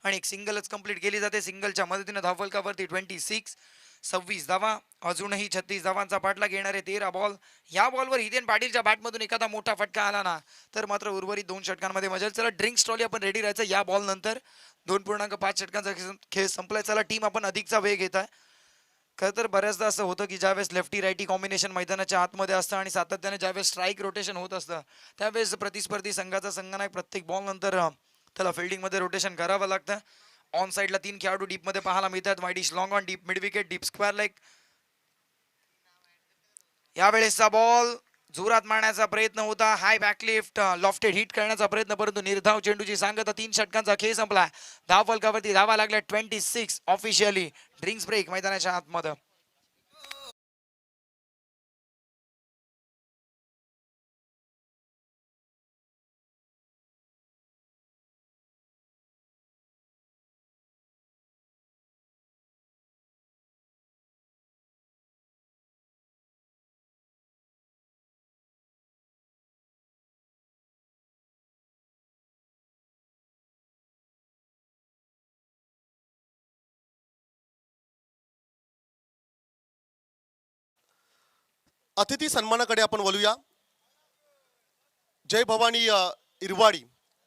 आणि एक सिंगलच कंप्लीट केली जाते. सिंगलच्या मदतीने धावफलकावरती 26 धावा. अजूनही 36 धावांचा पाठलाग येणारे 13 बॉल. या बॉलवर हितेन पाटीलच्या बॅटमधून एखादा मोठा फटका आला ना तर मात्र उर्वरित 2 षटकांमध्ये मजा. चला ड्रिंक्स ट्रॉली आपण रेडी राहायचं. या बॉल नंतर 2.5 षटकांचा खेळ संपलाय. चला टीम आपण अधिकचा वेग घेत आहे. खरं तर बऱ्याचदा असं होतं की ज्यावेळेस लेफ्टी राईटी कॉम्बिनेशन मैदानाच्या आतमध्ये असतं आणि सातत्याने ज्यावेळेस स्ट्राईक रोटेशन होत असतं त्यावेळेस प्रतिस्पर्धी संघाचा संघनायक प्रत्येक बॉल नंतर त्याला फिल्डिंगमध्ये रोटेशन करावं लागतं. ऑन साईडला 3 खेळाडू डीपमध्ये पाहायला मिळतात. Wideish long on, deep mid wicket, deep square leg. यावेळेसचा बॉल जोरात मारण्याचा प्रयत्न होता. हाय बॅकलिफ्ट लॉफ्टेड हिट करण्याचा प्रयत्न, परंतु निर्धाव चेंडूची सांगता 3 षटकांचा खेळ संपला. धाव फलकावरती धावा लागल्या 26 ऑफिशियली. ड्रिंक्स ब्रेक मैदानाच्या आतमध्ये. अतिथी सन्मानाकडे आपण वळूया. जय भवानी इरवाडी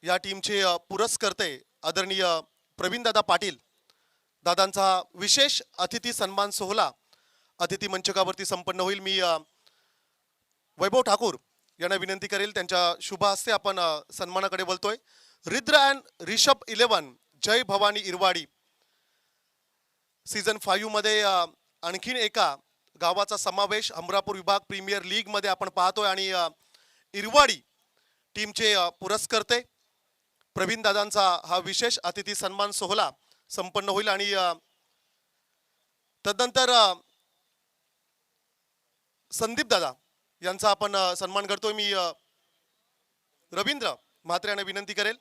या टीमचे पुरस्कर्ते आदरणीय प्रवीणदादा पाटील दादांचा विशेष अतिथी सन्मान सोहळा अतिथी मंचकावरती संपन्न होईल. मी वैभव ठाकूर यांना विनंती करेल, त्यांच्या शुभ हस्ते आपण सन्मानाकडे वळतोय. रुद्र अँड रिषभ 11 जय भवानी इरवाडी सीझन 5 मध्ये आणखीन एका गावाचा समावेश अमरापूर विभाग प्रीमियर लीग मध्ये आपण पाहतोय आणि इरवाडी टीमचे पुरस्कर्ते प्रवीण दादांचा हा विशेष अतिथी सन्मान सोहळा संपन्न होईल आणि तदनंतर संदीप दादा यांचा आपण सन्मान करतोय. मी रवींद्र म्हात्रे यांना विनंती करेल.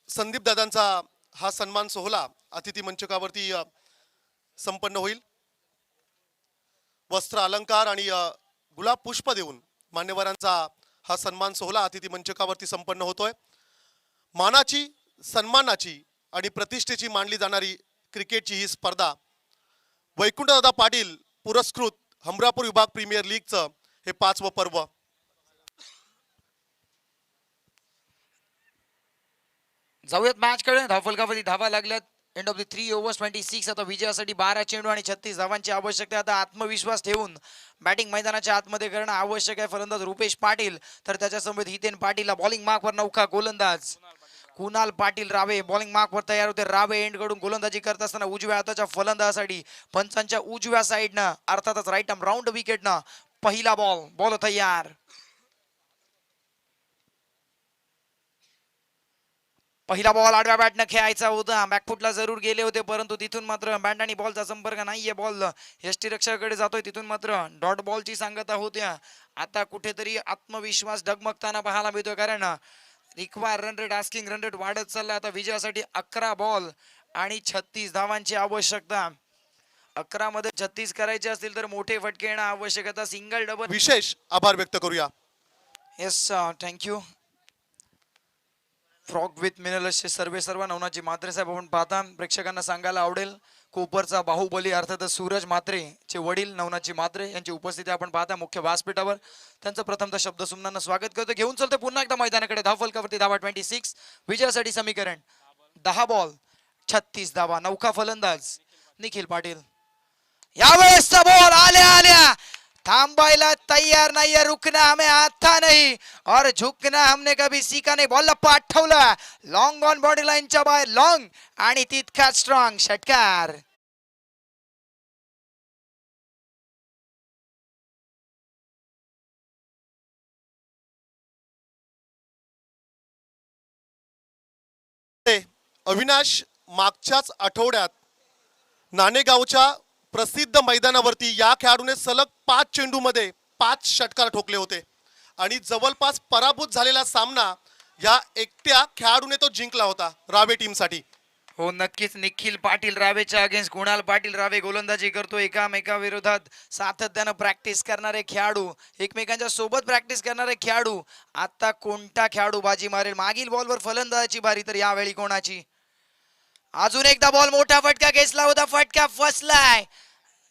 संदीप दादांचा हा सन्मान सोहळा अतिथी मंचकावरती संपन्न होईल. वस्त्र अलंकार आणि गुलाब पुष्प देऊन मान्यवरांचा हा सन्मान सोहळा अतिथी मंचकावरती संपन्न होतोय. मानाची, सन्मानाची आणि प्रतिष्ठेची मानली जाणारी क्रिकेटची ही स्पर्धा वैकुंठदादा पाटील पुरस्कृत हमरापूर विभाग प्रीमियर लीगचं हे 5वं पर्व. जाऊयात मॅच कडे. धावफलकावरती धावा लागल्यात एंड ऑफ द 3 overs 26. आता विजयासाठी 12 चेंडू आणि 36 धावांची आवश्यकता. आता आत्मविश्वास ठेवून बॅटिंग मैदानाच्या आतमध्ये करणं आवश्यक आहे. फलंदाज रुपेश पाटील, तर त्याच्या समोर हितेन पाटीलला बॉलिंग मार्कवर नौका गोलंदाज कुणाल पाटील रावे बॉलिंग मार्कवर तयार होते. रावे एंड कडून गोलंदाजी करत असताना उजव्या हाताच्या फलंदाजासाठी पंचांच्या उजव्या साईडनं अर्थातच राईट आर्म राऊंड विकेटनं पहिला बॉल तयार. पहिला बॉल आडव्या बॅटनं खेळायचा होता. बॅकफुटला जरूर गेले होते, परंतु तिथून मात्र बॅट आणि बॉलचा संपर्क नाहीये. बॉल यष्टीरक्षकाकडे जातोय, तिथून मात्र डॉट बॉलची सांगता होत्या. आता कुठेतरी आत्मविश्वास डगमगताना पाहायला मिळतोय, कारण require run rate asking run rate वाढत चालला. आता विजयासाठी 11 बॉल आणि 36 धावांची आवश्यकता. 11 मध्ये 36 करायचे असतील तर मोठे फटके येणं आवश्यक. आता सिंगल डबल. विशेष आभार व्यक्त करूया. Yes, thank you. फ्रॉक विथ मिनलसचे सर्व नवनाथजी म्हात्रे साहेब आपण पाहता. प्रेक्षकांना सांगायला आवडेल, कोपरचा बाहुबली अर्थातच सूरज म्हात्रे चे वडील नवनाथजी म्हात्रे यांची उपस्थिती आपण पाहता मुख्य व्यासपीठावर. त्यांचं प्रथमतः शब्द सुमनांना स्वागत करतो. घेऊन चलतो पुन्हा एकदा मैदानाकडे. धाव फलकावरती धावा 26. विजयासाठी समीकरण 10 बॉल 36 धावा. नौका फलंदाज निखिल पाटील. यावेळेसचा बॉल आल्या थांबायला तैयार नाही है. रुकना हमें आता नहीं और झुकना हमने कभी सीखा नहीं. बॉलला पाठवला लॉंग ऑन बॉडी लाईनच्या बाहेर, लॉंग आणि तितका स्ट्रॉंग षटकार. अविनाश, मागच्याच आठवड्यात नाणेगावच्या प्रसिद्ध मैदानावरती या खेळाडूने सलग 5 चेंडूमध्ये 5 षटकार ठोकले होते आणि जवळपास पराभूत झालेला सामना या एकट्या खेळाडूने तो जिंकला होता रावे टीमसाठी. हो नक्कीच. निखिल पाटील रावेच्या अगेन्स्ट कुणाल पाटील रावे गोलंदाजी करतो. एकामेकाविरोधात सातत्यानं प्रॅक्टिस करणारे खेळाडू, एकमेकांच्या सोबत प्रॅक्टिस करणारे खेळाडू. आता कोणता खेळाडू बाजी मारेल? मागील बॉलवर फलंदाजाची बारी, तर यावेळी कोणाची? अजून एकदा बॉल मोठा फटका घेतला होता, फटका फसलाय.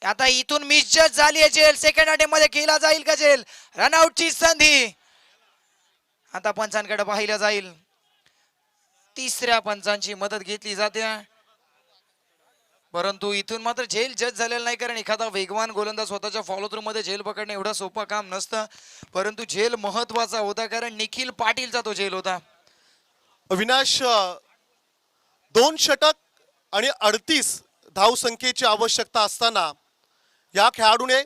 आता इथून मिसजज झाली आहे झेल. सेकंड अटेम्प्ट मध्ये केला जाईल का झेल? रनआउटची संधी आता पंचांकडे पाहिलं जाईल. तिसऱ्या पंचांची मदत घेतली जाते, परंतु इथून मात्र झेल जज झालेला नाही, कारण एखादा वेगवान गोलंदाज स्वतःच्या फॉलो थ्रू मध्ये झेल पकडणे एवढं सोपं काम नसतं. परंतु झेल महत्वाचा होता, कारण निखिल पाटीलचा तो झेल होता. अविनाश, 2 षटक आणि 38 धावसंख्येची आवश्यकता असताना या खेळाडूने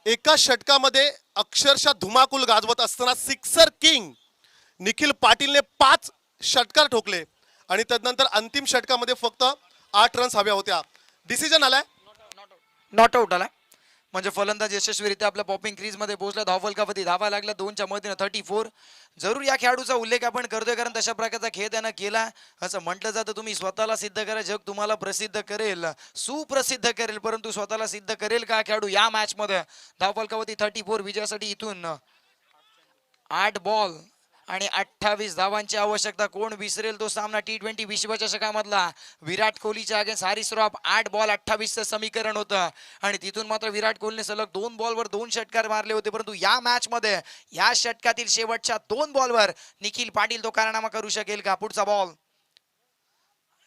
एका षटकामध्ये अक्षरशः धुमाकूल गाजवत असताना सिक्सर किंग निखिल पाटीलने 5 षटकार ठोकले आणि त्यानंतर अंतिम षटकामध्ये फक्त 8 रन्स हव्या होत्या. डिसिजन आलाय, नॉट आउट आला, म्हणजे फलंदाज यशस्वीरित्या आपल्या पॉपिंग क्रीज मध्ये पोहोचला. धावफलकावरती धावा लागला 2च्या मदतीने 34. जरूर या खेळाडूचा उल्लेख आपण करतोय, कारण तशा प्रकारचा खेळ त्यानं केला. असं म्हटलं जातं, तुम्ही स्वतःला सिद्ध करा, जग तुम्हाला प्रसिद्ध करेल, सुप्रसिद्ध करेल. परंतु स्वतःला सिद्ध करेल का खेळाडू या मॅच मध्ये? धावफलकावरती 34. विजयासाठी इथून 8 बॉल आणि 28 धावांची आवश्यकता. कोण विसरेल तो सामना T20 विश्वचषकामधला विराट कोहलीच्या अगेन्स्ट हारिस श्रॉफ. 8 बॉल 28चं समीकरण होतं आणि तिथून मात्र विराट कोहलीने सलग 2 बॉलवर 2 षटकार मारले होते. परंतु या मॅच मध्ये या षटकातील शेवटच्या 2 बॉलवर निखिल पाटील तो कारनामा करू शकेल का? पुढचा बॉल,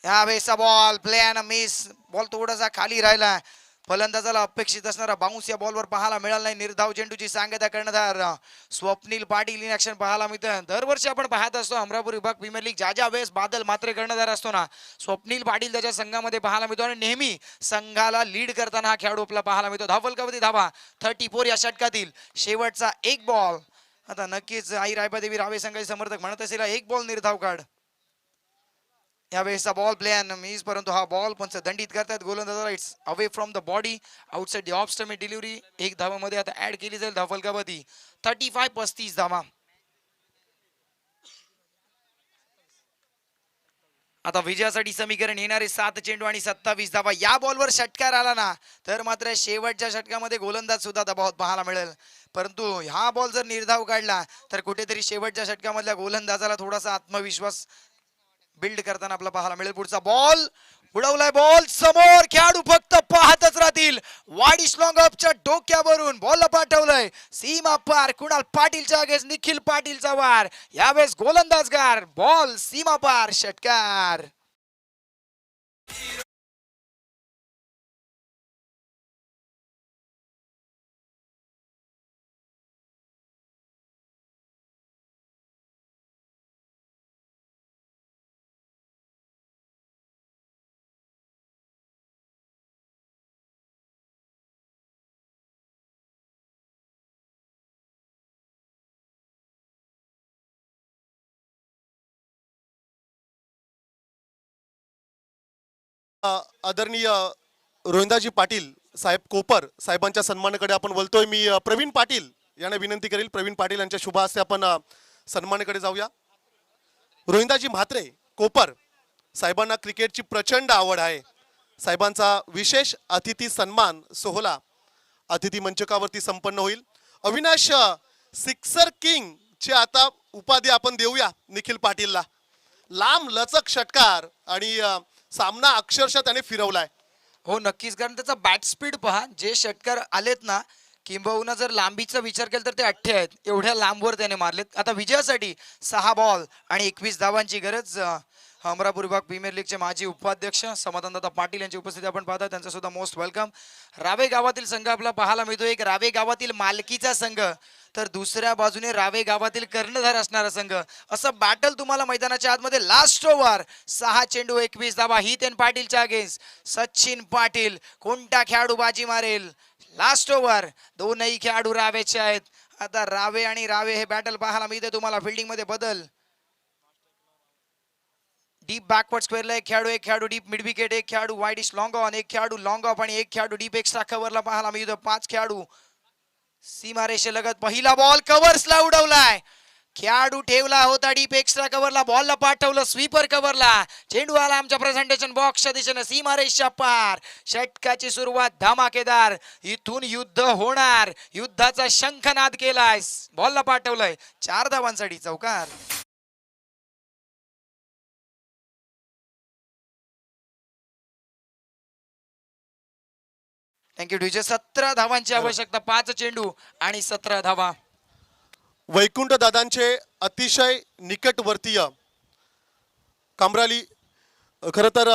यावेळेचा ball play and miss. Ball थोडासा खाली राहिला. फलंदाजाला अपेक्षित असणारा बाउन्स या बॉलवर पाहायला मिळाला नाही. निर्धाव चेंडूची सांगता कर्णधार स्वप्नील पाटील इन ऍक्शन पाहायला मिळतं. दरवर्षी आपण पाहत असतो अमरापूर विभाग प्रीमियर लीग ज्या वेळेस बादल मात्रे कर्णधार असतो ना, स्वप्नील पाटील त्याच्या संघामध्ये पाहायला मिळतो आणि नेहमी संघाला लीड करताना हा खेळाडू आपला पाहायला मिळतो. धावफलकावरती धावा 34 या षटकातील शेवटचा 1 बॉल. आता नक्कीच आई रायबादेवी रावे संघाचे समर्थक म्हणत असेल 1 बॉल निर्धाव काढ. यावेळेचा बॉल प्ले अँड मिस, परंतु हा बॉल पंच दंडित करतात गोलंदाजाला. It's away from the body outside the off stump delivery. 1 धावामध्ये आता ऍड केली जाईल धावफलकावरती. 35 धावा. आता विजयासाठी समीकरण येणारे 7 चेंडू आणि 27 धावा. या बॉलवर षटकार आला ना, तर मात्र शेवटच्या षटकामध्ये गोलंदाज सुद्धा दबावात पाहायला मिळेल. परंतु हा बॉल जर निर्धाव काढला तर कुठेतरी शेवटच्या षटकामधल्या गोलंदाजाला थोडासा आत्मविश्वास बिल्ड करताना आपला पाहायला मिळेल. पुढचा बॉल उडवलाय, बॉल समोर. खेळाडू फक्त पाहतच राहतील. वाडिश लॉंग अपच्या डोक्यावरून बॉलला पाठवलंय सीमा पार. कुणाल पाटीलच्या अगेन्स्ट निखिल पाटीलचा वार. यावेळेस गोलंदाजगार, बॉल सीमा पार, षटकार. आदरणीय रोहिंदाजी पाटील साहेब कोपर साहेबांच्या सन्मानाकडे आपण बोलतोय. मी प्रवीण पाटील यांना विनंती करेल, प्रवीण पाटील यांच्या शुभ हस्ते आपण सन्मानाकडे जाऊया. रोहिंदाजी म्हात्रे कोपर साहेबांना क्रिकेटची प्रचंड आवड आहे. साहेबांचा विशेष अतिथी सन्मान सोहळा अतिथी मंचकावरती संपन्न होईल. अविनाश सिक्सर किंग ची आता उपाधी आपण देऊया निखिल पाटीलला. लांब लचक षटकार आणि सामना अक्षरशः त्याने फिरवलाय. हो नक्कीच, कारण त्याचा बॅट स्पीड पहा, जे षटकार आलेत ना, किंबहुना जर लांबीचा विचार केला तर ते 8 आहेत, एवढ्या लांबवर त्याने मारलेत. आता विजयासाठी 6 बॉल आणि 21 धावांची गरज. अमरापूर विभाग प्रीमियर लीगचे माजी उपाध्यक्ष समाधानदादा पाटील यांची उपस्थिती आपण पाहता, त्यांचं सुद्धा मोस्ट वेलकम. रावे गावातील संघ आपला पाहायला मिळतो, एक रावे गावातील मालकीचा संघ तर दुसऱ्या बाजूने रावे गावातील कर्णधार असणारा संघ. असं बॅटल तुम्हाला मैदानाच्या आतमध्ये. लास्ट ओव्हर 6 चेंडू 21 धावा. हितेन पाटीलच्या अगेन्स्ट सचिन पाटील. कोणता खेळाडू बाजी मारेल? लास्ट ओव्हर दोनही खेळाडू रावेचे आहेत. आता रावे आणि रावे हे बॅटल पाहायला मिळते तुम्हाला. फिल्डिंग मध्ये बदल. डीप बॅकवर्ड स्क्वेअरला एक खेळाडू डीप मिड विकेट, एक खेळाडू वाईड इश लॉंग ऑन, एक खेळाडू लॉंग ऑफ आणि एक खेळाडू डीप एक्स्ट्रा कव्हरला पाहायला मिळतो. 5 खेळाडू सीमारेषेलगत. पहिला बॉल कव्हर्सला उडवलाय. खेळाडू ठेवला होता डीप एक्स्ट्रा कव्हरला, बॉलला पाठवलं स्वीपर कव्हरला. चेंडू आला आमच्या प्रेझेंटेशन बॉक्सच्या दिशेने सीमारेषच्या पार. षटकाची सुरुवात धमाकेदार. इथून युद्ध होणार. युद्धाचा शंखनाद केलाय. बॉलला पाठवलंय. 4 धावांसाठी चौकार. Thank you DJ. 17 धावांची आवश्यकता. 5 चेंडू आणि 17 धावा. वैकुंठ दादांचे अतिशय निकटवर्तीय कामराली खरं तर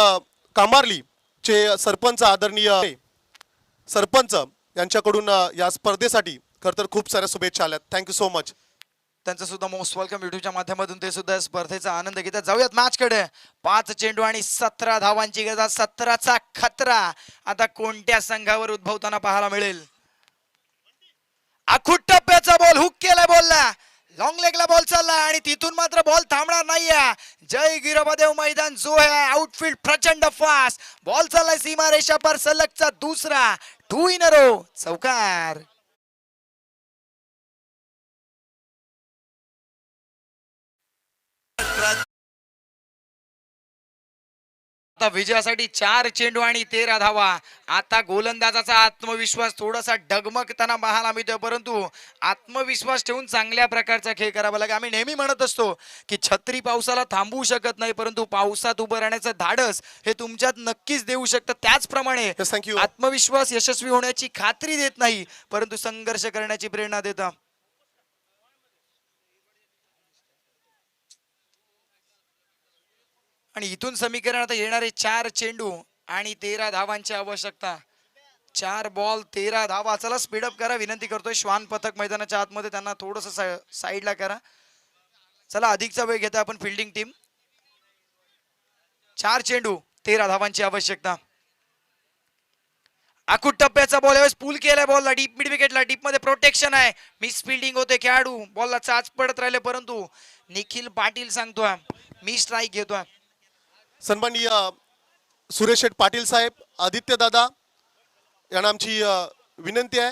कामार्लीचे सरपंच आदरणीय सरपंच यांच्याकडून या स्पर्धेसाठी खरं तर खूप साऱ्या शुभेच्छा आल्यात. Thank you so much. त्यांचं सुद्धा मोस्ट वेलकम. युट्यूबच्या माध्यमातून ते सुद्धा स्पर्धेचा आनंद घेतात. जाऊयात मॅच कडे. 5 चेंडू आणि 17 धावांची गरज. 17चा खतरा आता कोणत्या संघावर उद्भवताना पाहायला मिळेल? आखूट टप्प्याचा बॉल हुक केलाय. बॉलला लॉंग लेगला बॉल चालला आणि तिथून मात्र बॉल थांबणार नाहीये. जय गिरोबादेव मैदान जो आहे आउटफील्ड प्रचंड फास्ट. बॉल चाललाय सीमारेषा पर. सलगचा दुसरा 2 इन अ रो चौकार. आता विजयासाठी 4 चेंडू आणि 13 धावा. आता गोलंदाजाचा आत्मविश्वास थोडासा डगमगताना पाहायला मिळतोय, परंतु आत्मविश्वास ठेवून चांगल्या प्रकारचा खेळ करावा लागेल. आम्ही नेहमी म्हणत असतो की छत्री पावसाला थांबवू शकत नाही, परंतु पावसात उभं राहण्याचं धाडस हे तुमच्यात नक्कीच देऊ शकतं. त्याचप्रमाणे थँक्यू. आत्मविश्वास यशस्वी होण्याची खात्री देत नाही, परंतु संघर्ष करण्याची प्रेरणा देतं. आणि इथून समीकरण आता येणारे 4 चेंडू आणि 13 धावांची आवश्यकता. 4 बॉल 13 धावा. चला स्पीडअप करा विनंती करतोय. श्वान पथक मैदानाच्या आतमध्ये, त्यांना थोडस साईडला करा. चला अधिकचा वेळ घेता आपण फिल्डिंग टीम. 4 चेंडू 13 धावांची आवश्यकता. आखूट टप्प्याचा बॉल यावेळेस पूल केलाय. बॉलला डीप मिड विकेटला. डीप मध्ये प्रोटेक्शन आहे. मिस फिल्डिंग होते. खेळाडू बॉलला चाच पडत राहिले, परंतु निखिल पाटील सांगतोय मी स्ट्राईक घेतोय. सन्माननीय सुरेश शेठ पाटील साहेब, आदित्य दादा यांना आमची विनंती आहे.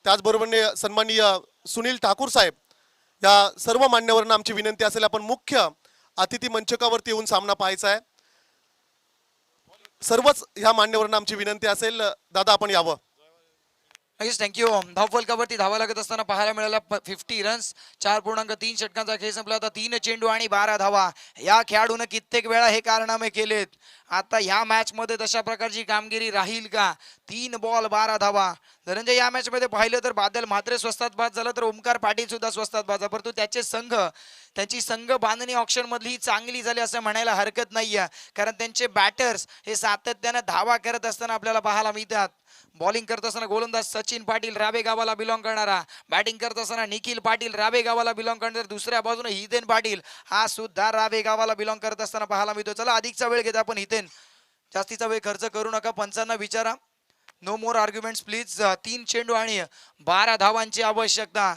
त्याचबरोबर सन्माननीय सुनील ठाकूर साहेब, या सर्व मान्यवरांना आमची विनंती असेल आपण मुख्य अतिथी मंचकावरती येऊन सामना पाहायचा आहे. सर्वच ह्या मान्यवरांना आमची विनंती असेल, दादा आपण यावं. नक्कीच थँक्यू. धावफलकावरती धावा लागत असताना पाहायला मिळाला 50 रन्स, 4.3 षटकांचा खेळ संपला होता. 3 चेंडू आणि 12 धावा. या खेळाडूने कित्येक वेळा हे कारनामे केलेत. आता या मॅच मध्ये तशा प्रकारची कामगिरी राहील का? 3 बॉल 12 धावा. धनंजय, या मॅच मध्ये पाहिलं तर बादल म्हात्रे स्वस्तात बाद झाला, तर ओमकार पाटील सुद्धा स्वस्तात बाद झाला. परंतु त्याचे संघ, त्यांची संघ बांधणी ऑप्शन मधली चांगली झाली असं म्हणायला हरकत नाहीये. कारण त्यांचे बॅटर्स हे सातत्याने धावा करत असताना आपल्याला पाहायला मिळतात. बॉलिंग करत असताना गोलंदाज सचिन पाटील रावे गावाला बिलॉंग करणारा, बॅटिंग करत असताना निखिल पाटील रावे गावाला बिलॉंग करणारा, दुसऱ्या बाजूने हितेन पाटील हा सुद्धा रावे गावाला बिलॉंग करत असताना पाहायला मिळतो. चला अधिकचा वेळ घेता आपण. हितेन, जास्तीचा वेळ खर्च करू नका, पंचांना विचारा. No more arguments please. 3 चेंडू आणि 12 धावांची आवश्यकता.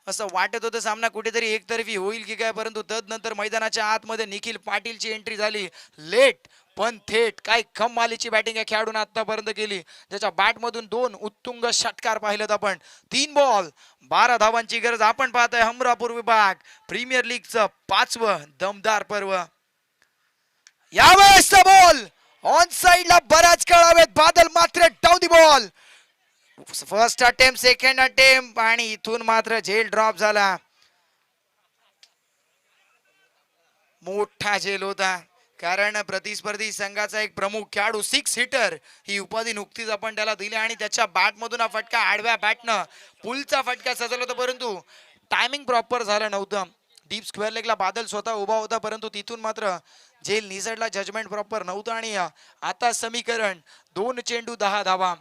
असं वाटत होतं सामना कुठेतरी एकतर्फी होईल की काय, परंतु तदनंतर मैदानाच्या आतमध्ये निखिल पाटीलची एंट्री झाली. लेट पण थेट. काय कमालीची बॅटिंग या खेळाडूने आतापर्यंत केली, ज्याच्या बॅटमधून 2 उत्तुंग षटकार पाहिलेत आपण. 3 बॉल 12 धावांची गरज. आपण पाहतोय हमरापूर विभाग प्रीमियर लीगचं 5वं दमदार पर्व. यावेळेसचा बॉल ऑन साइडला बराच कळावेत. बादल मात्र down the ball. First attempt, second attempt आणि इथून मात्र झेल ड्रॉप झाला. मोठा झेल होता, कारण प्रतिस्पर्धी संघाचा एक प्रमुख खेळाडू 6 हिटर ही उपाधी नुकतीच आपण त्याला दिली आणि त्याच्या बॅट मधून हा फटका आडव्या बॅटनं पुलचा फटका सजवला होता, परंतु टायमिंग प्रॉपर झालं नव्हतं. डीप स्क्वेअर लेगला बादल स्वतः उभा होता, परंतु तिथून मात्र झेल निसटला. जजमेंट प्रॉपर नव्हतं आणि आता समीकरण 2 चेंडू 10 धावा.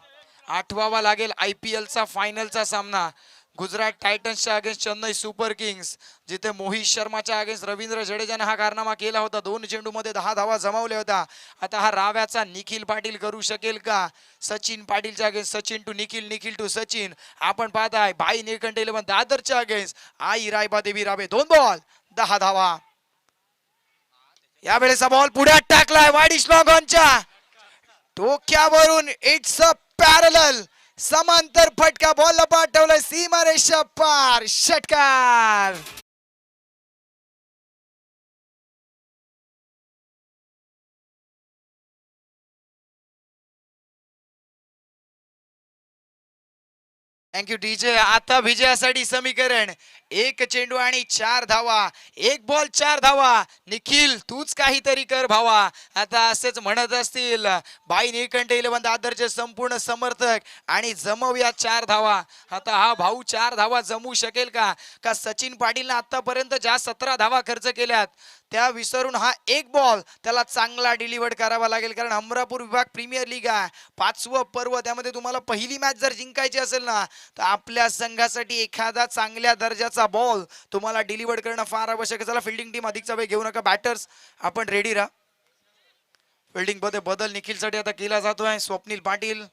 आठवावा लागेल IPL चा फायनलचा सामना गुजरात टायटन्सच्या अगेन्स्ट चेन्नई सुपर किंग्स, जिथे मोहित शर्माच्या अगेन्स्ट रवींद्र जडेजाने हा कारनामा केला होता. 2 चेंडू मध्ये 10 धावा जमावल्या होत्या. आता हा राव्याचा निखिल पाटील करू शकेल का? सचिन पाटीलच्या against Sachin to Nikhil, Nikhil to Sachin. आपण पाहताय भाई निळकंठ 11 दादरच्या अगेन्स्ट आई रायबा देवी रावे. 2 बॉल 10 धावा. यावेळेचा बॉल पुढे टाकलाय वाडिश लॉगॉनच्या डोक्यावरून. इट्स अ पॅरलल, समांतर फटका. बॉलला पाठवलाय सीमारेषा पार. षटकार. Thank you DJ. आता विजयासाठी समीकरण 1 चेंडू आणि 4 धावा. 1 बॉल 4 धावा. निखिल तूच काहीतरी कर भावा. आता असेच म्हणत असतील बाई निळकंठ 11 दादरचे संपूर्ण समर्थक आणि जमवूया 4 धावा. आता हा भाऊ 4 धावा जमवू शकेल का? का सचिन पाटीलने आतापर्यंत ज्या 17 धावा खर्च केल्यात त्या विसरून हा 1 बॉल त्याला चांगला डिलिव्हर करावा लागेल, कारण हमरापूर विभाग प्रीमियर लीग आहे, 5वं पर्व. त्यामध्ये तुम्हाला पहिली मॅच जर जिंकायची असेल ना, तर आपल्या संघासाठी एखादा चांगल्या दर्जाचा बॉल तुम्हाला डिलिव्हर करणं फार आवश्यक आहे. चला फिल्डिंग टीम अधिकचा वेळ घेऊ नका. बॅटर्स आपण रेडी राहा. फिल्डिंग मध्ये बदल निखिलसाठी आता केला जातोय. स्वप्नील पाटील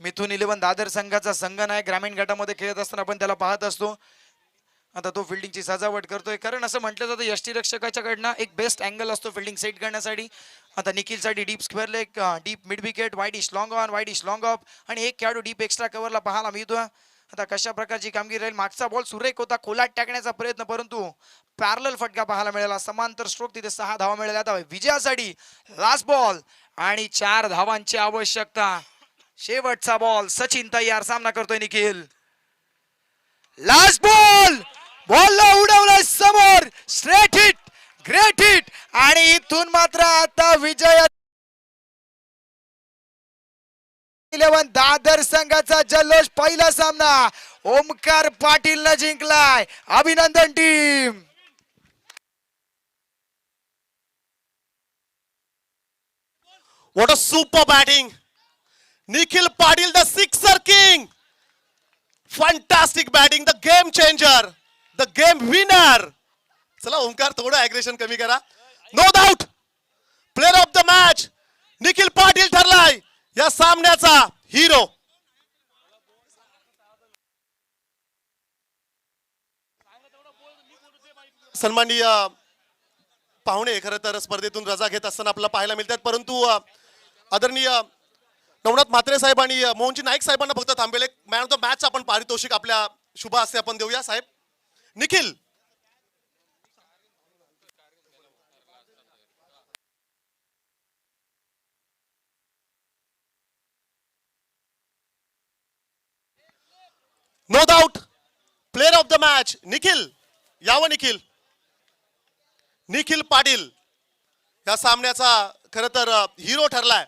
मिथुन 11 दादर संघाचा संघ नाही, ग्रामीण गटामध्ये खेळत असताना आपण त्याला पाहत असतो. आता तो फिल्डिंगची सजावट करतोय, कारण असं म्हटलं जातं यष्टीरक्षकाच्या कडनं एक बेस्ट अँगल असतो फिल्डिंग सेट करण्यासाठी. आता निखिलसाठी deep square leg, deep mid wicket, wideish long on, wideish long off आणि एक खेळाडू डीप एक्स्ट्रा कव्हरला पाहायला मिळतोय. आता कशा प्रकारची कामगिरी राहील. मागचा बॉल सुरेख होता, खोलात टाकण्याचा प्रयत्न, परंतु पॅरलल फटका पाहायला मिळाला. समांतर स्ट्रोक, तिथे 6 धावा मिळाल्या. आता विजयासाठी लास्ट बॉल आणि 4 धावांची आवश्यकता. शेवटचा बॉल. सचिन तयार, सामना करतोय निखिल. Last ball. बॉलला उडवलाय समोर. स्ट्रेट हिट, ग्रेट हिट आणि इथून मात्र आता विजय 11 दादर संघाचा जल्लोष. पहिला सामना ओमकार पाटीलने जिंकलाय. अभिनंदन team. What a super batting. Nikhil Patil, the sixer king. Fantastic batting, the game changer, the game winner. चला ओमकार थोडं ॲग्रेशन कमी करा. No doubt player of the match Nikhil Patil ठरलाय या सामन्याचा हिरो. सन्माननीय पाहुणे खरं तर स्पर्धेतून रजा घेत असताना आपल्याला पाहायला मिळतात, परंतु आदरणीय नवनाथ म्हात्रे साहेब आणि मोहनजी नाईक साहेबांना फक्त थांबेल. एक मॅन ऑफ द मॅच आपण पारितोषिक आपल्या शुभ हस्ते आपण देऊया. साहेब Nikhil. No doubt player of the match Nikhil. यावं निखिल. निखिल पाटील या सामन्याचा खरं तर हिरो ठरलाय.